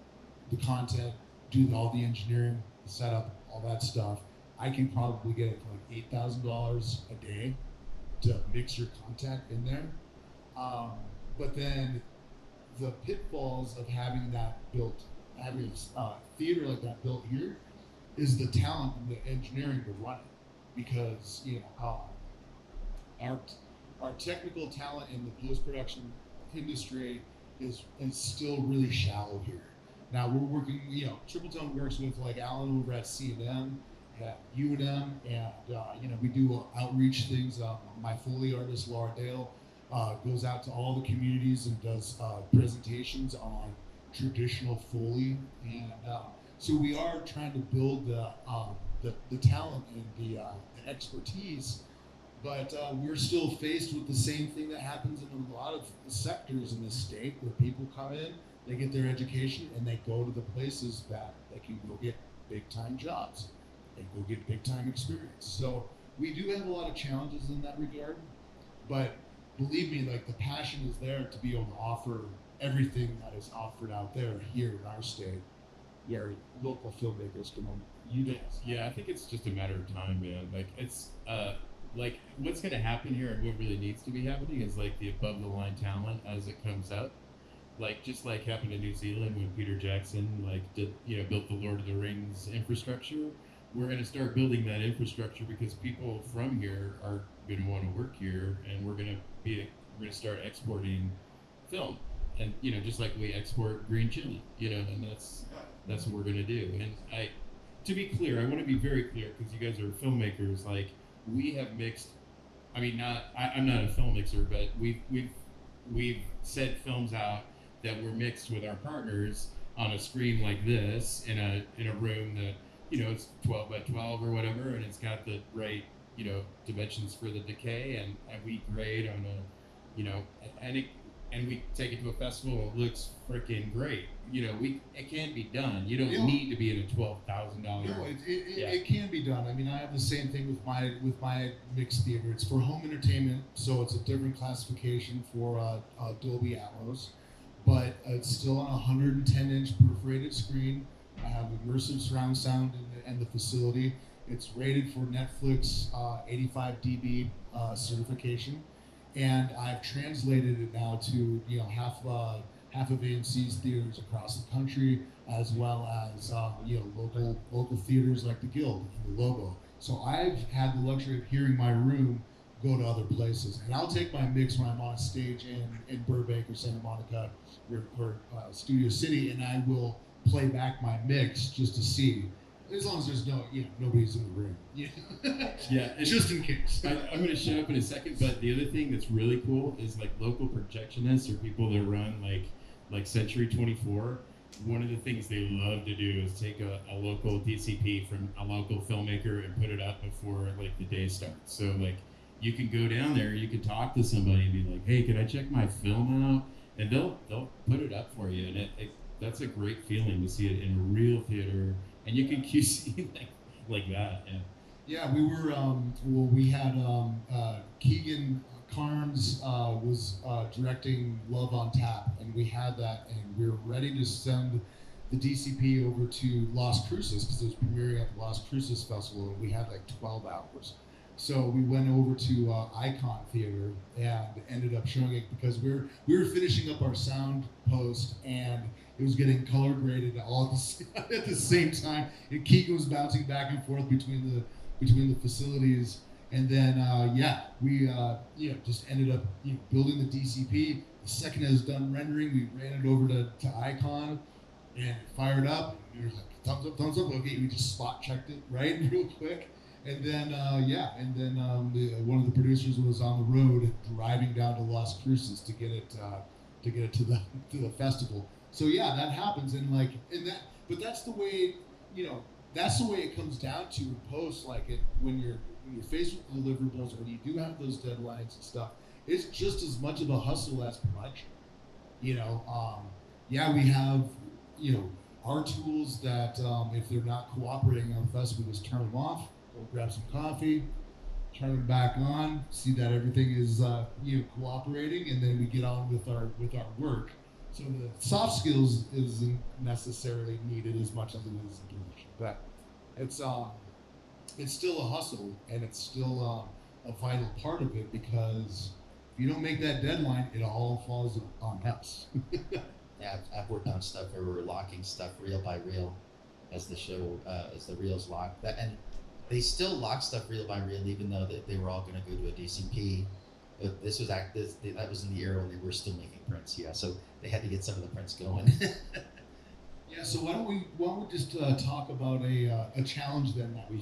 the content, do all the engineering, the setup, all that stuff, I can probably get it for like $8,000 a day to mix your content in there. But then the pitfalls of having that built, having a theater like that built here, is the talent and the engineering to run it. Because our technical talent in the post-production industry is still really shallow here. Now we're working, Triple Tone works with like Alan over at C&M, at UNM, and we do outreach things. My Foley artist Laura Dale goes out to all the communities and does presentations on traditional Foley, and so we are trying to build the talent and the expertise, but we're still faced with the same thing that happens in a lot of sectors in this state, where people come in, they get their education, and they go to the places that they can go get big time jobs, they go get big time experience. So we do have a lot of challenges in that regard, but believe me, like the passion is there to be able to offer everything that is offered out there here in our state, where local filmmakers can utilize. Yeah, I think it's just a matter of time, man. Like it's like what's going to happen here, and what really needs to be happening is like the above the line talent as it comes up. Like just like happened in New Zealand when Peter Jackson built the Lord of the Rings infrastructure. We're going to start building that infrastructure because people from here are going to want to work here, and we're going to start exporting film, and just like we export green chili, and that's what we're going to do. And to be clear, I want to be very clear, because you guys are filmmakers. Like we have mixed. I mean, I'm not a film mixer, but we've sent films out that were mixed with our partners on a screen like this in a room that it's 12 by 12 or whatever, and it's got the right dimensions for the decay, and we grade on and we take it to a festival. It looks freaking great. It can be done. You don't need to be in a $12,000. No, it can be done. I mean, I have the same thing with my mixed theater. It's for home entertainment, so it's a different classification for Dolby Atmos, but it's still on a 110-inch perforated screen. I have immersive surround sound in the facility. It's rated for Netflix 85 dB certification, and I've translated it now to half of AMC's theaters across the country, as well as local theaters like the Guild and the Logo. So I've had the luxury of hearing my room go to other places, and I'll take my mix when I'm on a stage in Burbank or Santa Monica or Studio City, and I will play back my mix just to see, as long as there's nobody's in the room. Yeah, it's just in case. I'm going to shut up in a second, but the other thing that's really cool is like local projectionists or people that run like Century 24. One of the things they love to do is take a local DCP from a local filmmaker and put it up before like the day starts. So like you can go down there, you can talk to somebody and be like, hey, can I check my film out? And they'll put it up for you, and that's a great feeling to see it in a real theater, and you can QC like that. Yeah, we were we had Keegan Carnes was directing Love on Tap, and we had that, and we were ready to send the DCP over to Las Cruces because it was premiering at the Las Cruces Festival, and we had like 12 hours. So we went over to Icon Theater and ended up showing it because we were finishing up our sound post, and it was getting color graded all at the same time. And Keegan was bouncing back and forth between the facilities, and then we just ended up building the DCP. The second it was done rendering, we ran it over to Icon and fired up. And we were like, thumbs up. Okay, we just spot checked it right real quick. And then one of the producers was on the road driving down to Las Cruces to get it to the festival. So yeah, that happens, but that's the way, that's the way it comes down to in post. Like when you're faced with deliverables, when you do have those deadlines and stuff, it's just as much of a hustle as production. Yeah, we have our tools that if they're not cooperating with us, we just turn them off, go grab some coffee, turn them back on, see that everything is cooperating, and then we get on with our work. So the soft skills isn't necessarily needed as much as it is in production, but it's still a hustle, and it's still a vital part of it, because if you don't make that deadline, it all falls on us. Yeah, I've worked on stuff where we're locking stuff reel by reel as the reels lock. And they still lock stuff reel by reel, even though they were all going to go to a DCP. That was in the era when they were still making prints. Yeah, so they had to get some of the prints going. Yeah. So why don't we just talk about a challenge then that you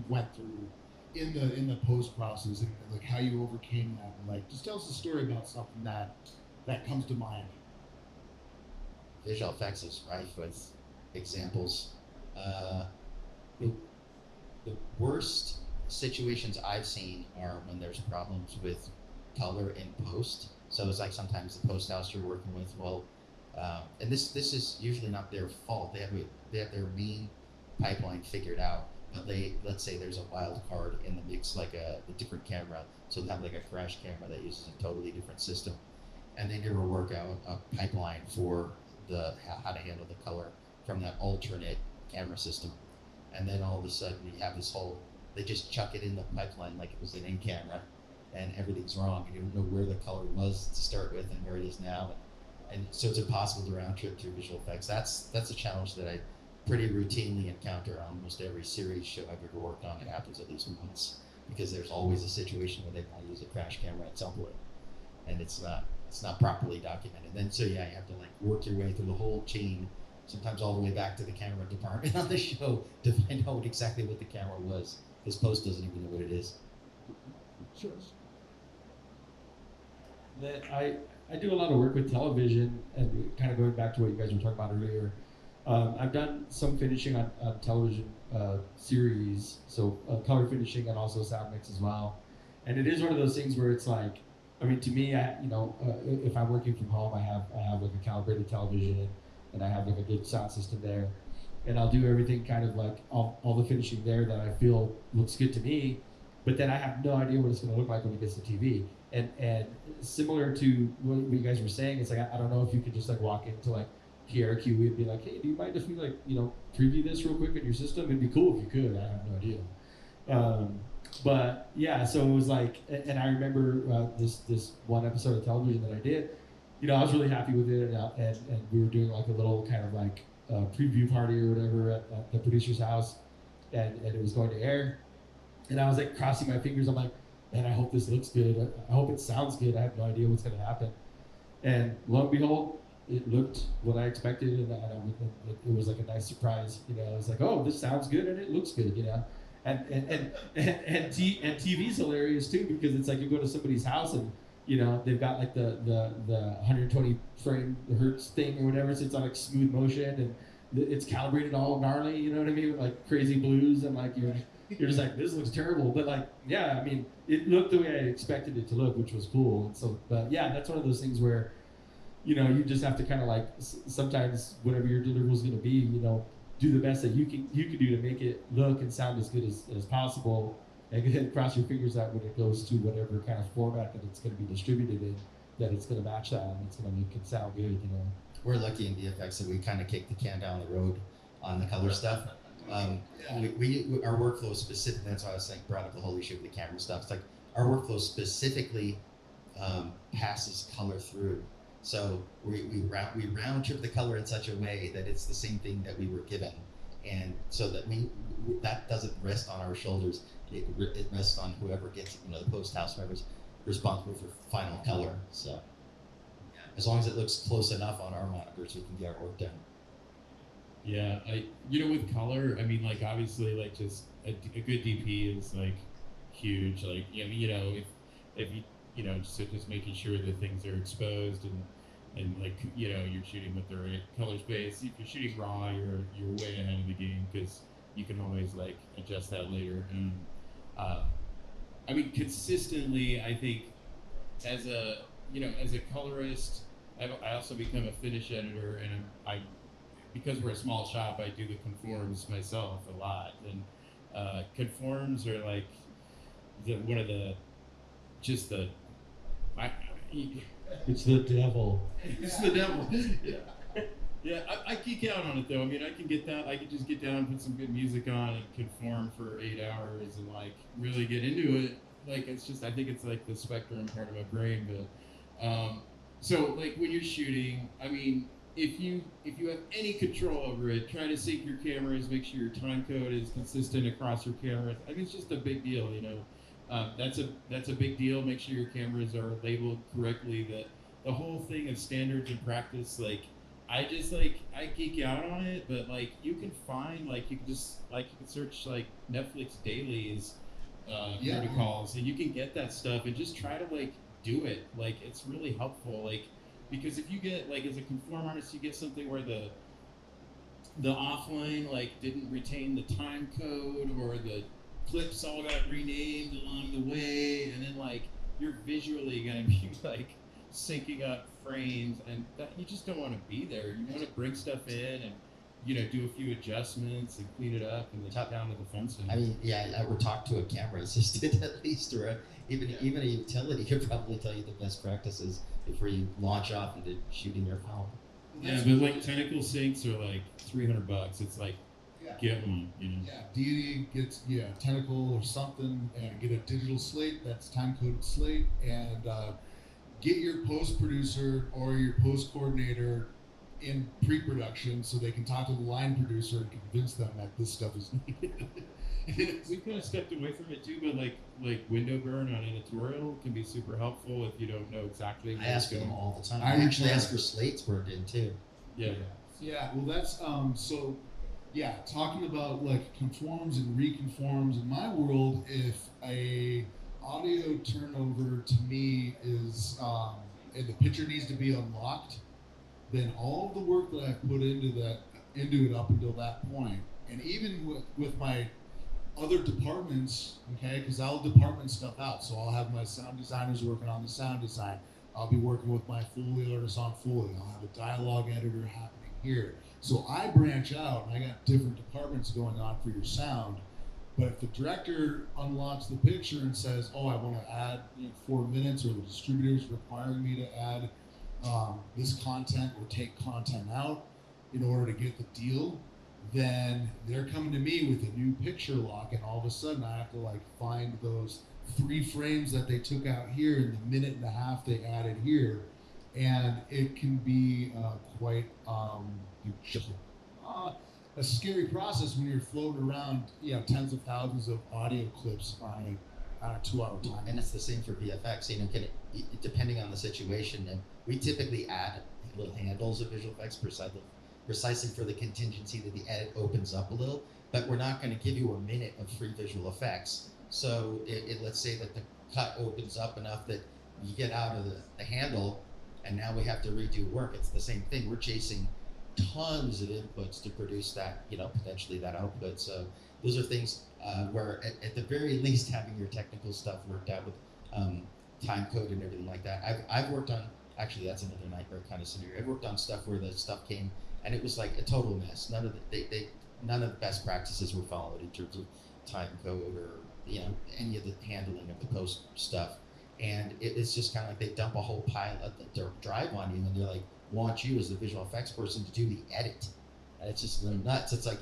went through in the post process, and like how you overcame that, and like just tell us a story about something that comes to mind. Visual effects is rife with examples. The worst situations I've seen are when there's problems with color in post. So it's like sometimes the post house you're working with, and this is usually not their fault. They have their main pipeline figured out, but let's say there's a wild card in the mix, like a different camera. So they have like a crash camera that uses a totally different system, and they never work out a pipeline for how to handle the color from that alternate camera system. And then all of a sudden you have they just chuck it in the pipeline like it was an in camera, and everything's wrong, and you don't know where the color was to start with and where it is now. And so it's impossible to round trip through visual effects. That's a challenge that I pretty routinely encounter on almost every series show I've ever worked on. It happens at least once, because there's always a situation where they want to use a crash camera at some point, and it's not properly documented. Then you have to like work your way through the whole chain, sometimes all the way back to the camera department on the show to find out exactly what the camera was, because post doesn't even know what it is. Sure. That I do a lot of work with television, and kind of going back to what you guys were talking about earlier. I've done some finishing on television series, so color finishing and also sound mix as well. And it is one of those things where it's like, I mean, to me, if I'm working from home, I have like a calibrated television, and I have like a good sound system there, and I'll do everything kind of like all the finishing there that I feel looks good to me, but then I have no idea what it's going to look like when it gets to TV. And similar to what you guys were saying, it's like I don't know if you could just like walk into like KRQ and be like, hey, do you mind if we like preview this real quick in your system? It'd be cool if you could. I have no idea. But yeah, so it was like, and I remember this one episode of television that I did. I was really happy with it, and we were doing like a little kind of like preview party or whatever at the producer's house, and it was going to air, and I was like crossing my fingers. I'm like, man, I hope this looks good. I hope it sounds good. I have no idea what's going to happen. And lo and behold, it looked what I expected, and it was like a nice surprise. I was like, oh, this sounds good and it looks good. And TV's hilarious too, because it's like you go to somebody's house and they've got like the 120 frame hertz thing or whatever, so it's on like smooth motion and it's calibrated all gnarly. You know what I mean? With like crazy blues, and like you're just like, this looks terrible, but like, yeah, I mean, it looked the way I expected it to look, which was cool. And so, but yeah, that's one of those things where, you just have to kind of like, sometimes whatever your delivery is going to be, do the best that you can do to make it look and sound as good as possible, and then cross your fingers out when it goes to whatever kind of format that it's going to be distributed in, that it's going to match that and it's going to make it sound good. We're lucky in VFX that we kind of kick the can down the road on the color stuff. Our workflow specifically, that's why I was saying, brought up the whole issue of the camera stuff. It's like our workflow specifically passes color through. So we round trip the color in such a way that it's the same thing that we were given, and so that that doesn't rest on our shoulders. It rests on whoever gets the post house, whoever's responsible for final color. So as long as it looks close enough on our monitors, we can get our work done. Yeah, with color, I mean, like obviously, like just a good DP is like huge. Like, if just making sure that things are exposed and like you're shooting with the right color space. If you're shooting raw, you're way ahead of the game because you can always like adjust that later. And uh, I mean, consistently, I think as a colorist, I also become a finish editor, and I because we're a small shop, I do the conforms myself a lot, and conforms are like one of the just the I, It's the devil. it's the devil. Yeah, yeah. I geek out on it though. I mean, I can get that. I can just get down, put some good music on, and conform for 8 hours, and like really get into it. Like it's just, I think it's like the spectrum part of my brain. But so like when you're shooting, I mean, if you have any control over it, try to sync your cameras, make sure your time code is consistent across your cameras. I mean, it's just a big deal, that's a big deal. Make sure your cameras are labeled correctly. That the whole thing of standards and practice, like I geek out on it, but like you can find you can search like Netflix dailies protocols, and you can get that stuff and just try to like do it. Like it's really helpful. Like because if you get like as a conform artist, you get something where the offline like didn't retain the time code, or the clips all got renamed along the way, and then like you're visually gonna be like syncing up frames, and that you just don't want to be there. You want to bring stuff in and do a few adjustments and clean it up and then top down to the fence. I mean, yeah, I would talk to a camera assistant at least, or even a utility could probably tell you the best practices before you launch off into shooting your phone. Yeah, but like technical syncs are like $300. It's like get one, Yeah, Deity gets Tentacle or something, and get a digital slate that's time coded slate, and get your post producer or your post coordinator in pre-production so they can talk to the line producer and convince them that this stuff is needed. We kind of stepped away from it too, but like window burn on editorial can be super helpful if you don't know exactly. I ask them all the time. I I actually require- ask for slates burned in too. Yeah. Yeah, well that's so yeah, talking about like conforms and reconforms in my world, if a audio turnover to me is and the picture needs to be unlocked, then all of the work that I've put into it up until that point, and even with my other departments, okay, because I'll department stuff out. So I'll have my sound designers working on the sound design. I'll be working with my Foley artists on Foley. I'll have a dialogue editor happening here. So I branch out, and I got different departments going on for your sound. But if the director unlocks the picture and says, "Oh, I want to add 4 minutes," or the distributor's requiring me to add this content or take content out in order to get the deal, then they're coming to me with a new picture lock, and all of a sudden I have to like find those 3 frames that they took out here in the minute and a half they added here, and it can be quite a scary process when you're floating around tens of thousands of audio clips on a 2-hour time. And it's the same for VFX. Depending on the situation, and we typically add little handles of visual effects precisely for the contingency that the edit opens up a little. But we're not going to give you a minute of free visual effects. So let's say that the cut opens up enough that you get out of the handle, and now we have to redo work. It's the same thing. We're chasing tons of inputs to produce that, potentially that output. So those are things where at the very least having your technical stuff worked out with time code and everything like that. I've worked on, actually that's another nightmare kind of scenario. I've worked on stuff where the stuff came and it was like a total mess. None of the best practices were followed in terms of time code or any of the handling of the post stuff. And it's just kind of like they dump a whole pile of their drive on you, and they're like, want you as the visual effects person to do the edit. And it's just a little nuts. It's like,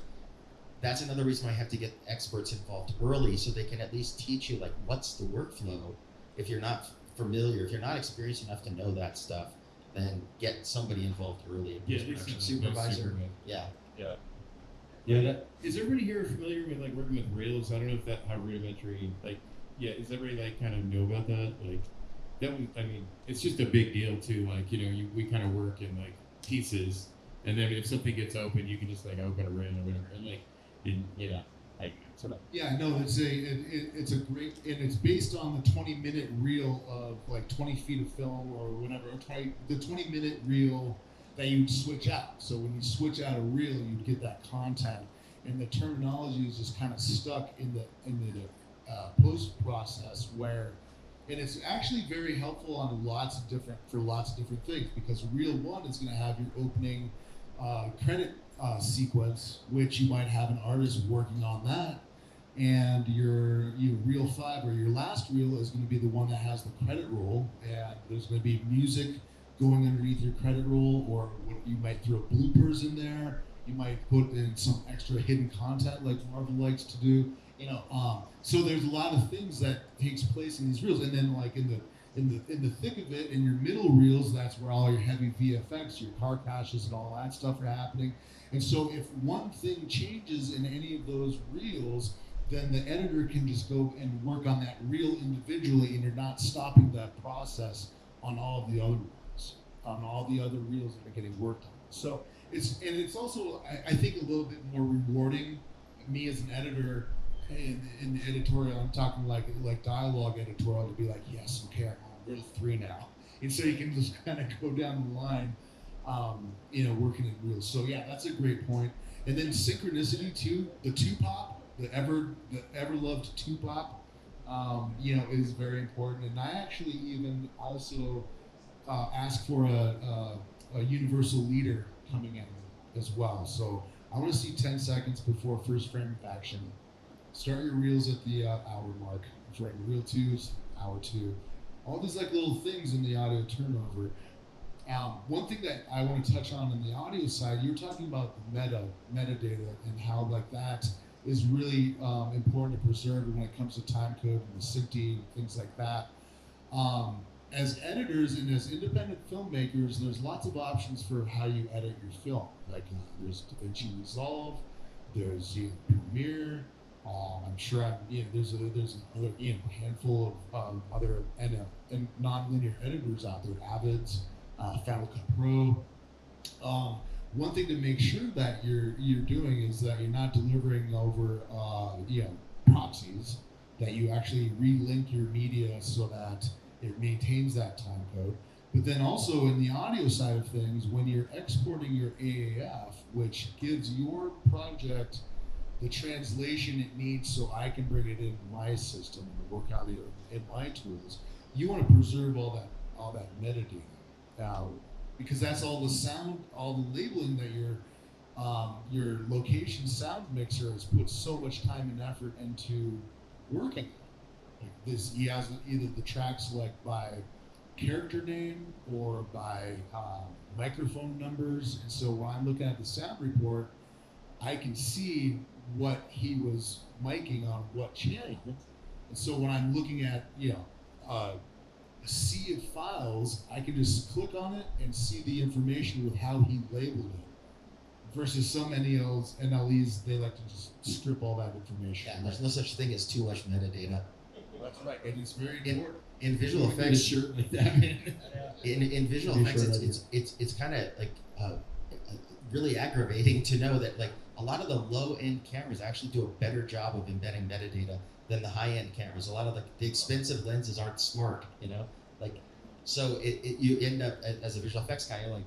that's another reason why I have to get experts involved early, so they can at least teach you like what's the workflow. If you're not familiar, if you're not experienced enough to know that stuff, then get somebody involved early. Yeah, Production supervisor. Yeah. Is everybody here familiar with like working with Rails? I don't know if how rudimentary. Is everybody like kind of know about that? Like that was, I mean, it's just a big deal too. Like we kind of work in like pieces, And then if something gets open, you can just like open a reel or whatever, and like, you know, like sort of. Yeah, no, it's a great, and it's based on the 20-minute reel of like 20 feet of film or whatever, or the 20-minute reel that you'd switch out. So when you switch out a reel, you'd get that content, and the terminology is just kind of stuck in the post process where, and it's actually very helpful on lots of different things, because reel 1 is going to have your opening credit sequence, which you might have an artist working on that, and your reel 5 or your last reel is going to be the one that has the credit roll, and there's going to be music going underneath your credit roll, or you might throw bloopers in there. You might put in some extra hidden content like Marvel likes to do. So there's a lot of things that takes place in these reels, and then like in the thick of it, in your middle reels, that's where all your heavy VFX, your car crashes, and all that stuff are happening. And so if one thing changes in any of those reels, then the editor can just go and work on that reel individually, and you're not stopping that process on all of the other reels, that are getting worked on. So it's also, I think, a little bit more rewarding. Me as an editor in the editorial, I'm talking like dialogue editorial, to be like, yes, okay, I'm on reel 3 now, and so you can just kind of go down the line, working in reels. So yeah, that's a great point. And then synchronicity too, the 2-pop, the ever loved 2-pop, is very important. And I actually even also ask for a universal leader coming in as well. So I want to see 10 seconds before first frame of action. Start your reels at the hour mark. For reel 2 is hour 2. All these like little things in the audio turnover. One thing that I want to touch on in the audio side, you're talking about the metadata, and how like that is really important to preserve when it comes to time code and the syncing, things like that. As editors and as independent filmmakers, there's lots of options for how you edit your film. Like there's DaVinci Resolve, there's Premiere. I'm sure there's another handful of other and non-linear editors out there, Avid's, Final Cut Pro. One thing to make sure that you're doing is that you're not delivering over proxies, that you actually relink your media so that it maintains that time code. But then also in the audio side of things, when you're exporting your AAF, which gives your project the translation it needs so I can bring it into my system and work out in my tools, you want to preserve all that metadata. Because that's all the sound, all the labeling that your location sound mixer has put so much time and effort into working. Like this, he has either the tracks like by character name or by microphone numbers, and so when I'm looking at the sound report, I can see what he was miking on what channel. And so when I'm looking at a sea of files, I can just click on it and see the information with how he labeled it. Versus some NLEs, they like to just strip all that information. Yeah, there's no such thing as too much metadata. That's right, and it's very important. In visual effects, shirt like that. in visual effects, it's kind of like really aggravating to know that like a lot of the low-end cameras actually do a better job of embedding metadata than the high-end cameras. A lot of the expensive lenses aren't smart, so you end up as a visual effects guy, you're like,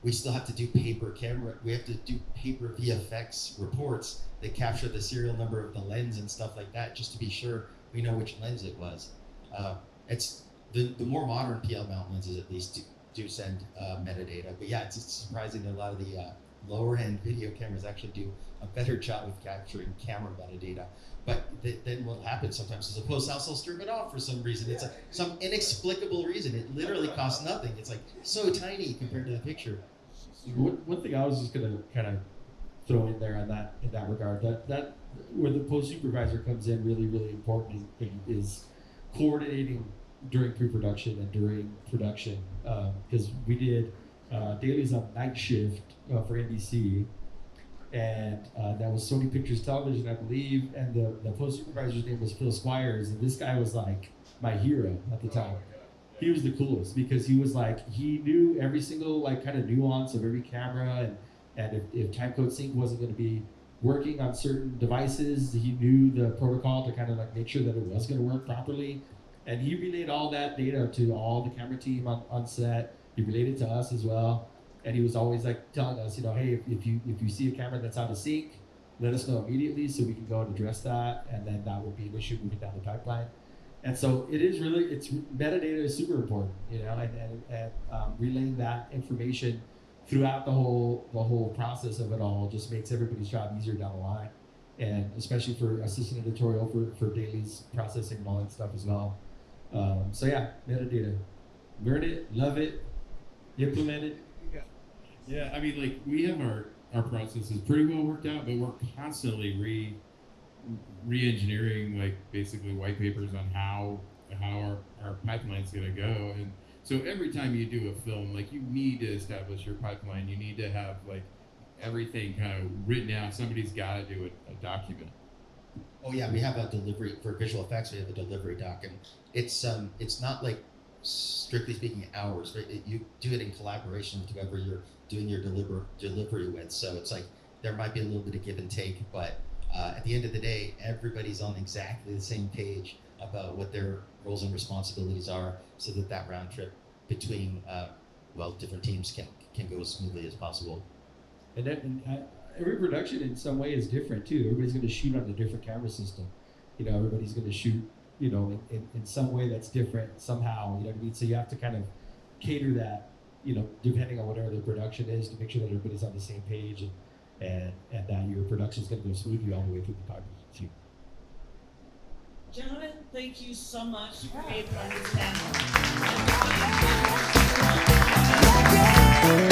we still have to do paper camera. We have to do paper VFX reports that capture the serial number of the lens and stuff like that, just to be sure we know which lens it was. It's the more modern PL mount lenses at least do send metadata, but yeah, it's surprising that a lot of the lower end video cameras actually do a better job of capturing camera metadata. But then what happens sometimes is the post-house will strip it off for some reason. It's some inexplicable reason. It literally costs nothing. It's like so tiny compared to the picture. One thing I was just gonna kind of throw in there in that regard, that where the post supervisor comes in really, really important is coordinating during pre-production and during production, because we did dailies on night shift for NBC, and that was Sony Pictures Television, I believe, and the post supervisor's name was Phil Squires, and this guy was like my hero at the time. he was the coolest because he was like, he knew every single like kind of nuance of every camera, and if timecode sync wasn't going to be working on certain devices, he knew the protocol to kind of like make sure that it was going to work properly. And he relayed all that data to all the camera team on set. He relayed it to us as well. And he was always like telling us, you know, hey, if you see a camera that's out of sync, let us know immediately so we can go and address that, and then that will be an issue moving down the pipeline. And so it is really, it's metadata is super important, you know, and relaying that information throughout the whole process of it all just makes everybody's job easier down the line, and especially for assistant editorial for dailies processing and all that stuff as well. So yeah, metadata, learn it, love it, implement it. Yeah, I mean, like, we have our processes pretty well worked out, but we're constantly re-engineering, like, basically white papers on how our pipeline's gonna go. And so every time you do a film, like, you need to establish your pipeline. You need to have, like, everything kind of written out. Somebody's got to do a document. Oh yeah, we have a delivery for visual effects. We have a delivery doc, and it's not like, strictly speaking, hours. But you do it in collaboration with whoever you're doing your delivery with. So it's like there might be a little bit of give and take, but at the end of the day, everybody's on exactly the same page about what their roles and responsibilities are, so that round trip between different teams can go as smoothly as possible. And every production in some way is different too. Everybody's going to shoot on a different camera system. You know, everybody's going to shoot, you know, in some way that's different somehow. You know what I mean? So you have to kind of cater that, you know, depending on whatever the production is, to make sure that everybody's on the same page, and that your production is going to go smoothly all the way through the pipeline too. Gentlemen, thank you so much for being on this panel.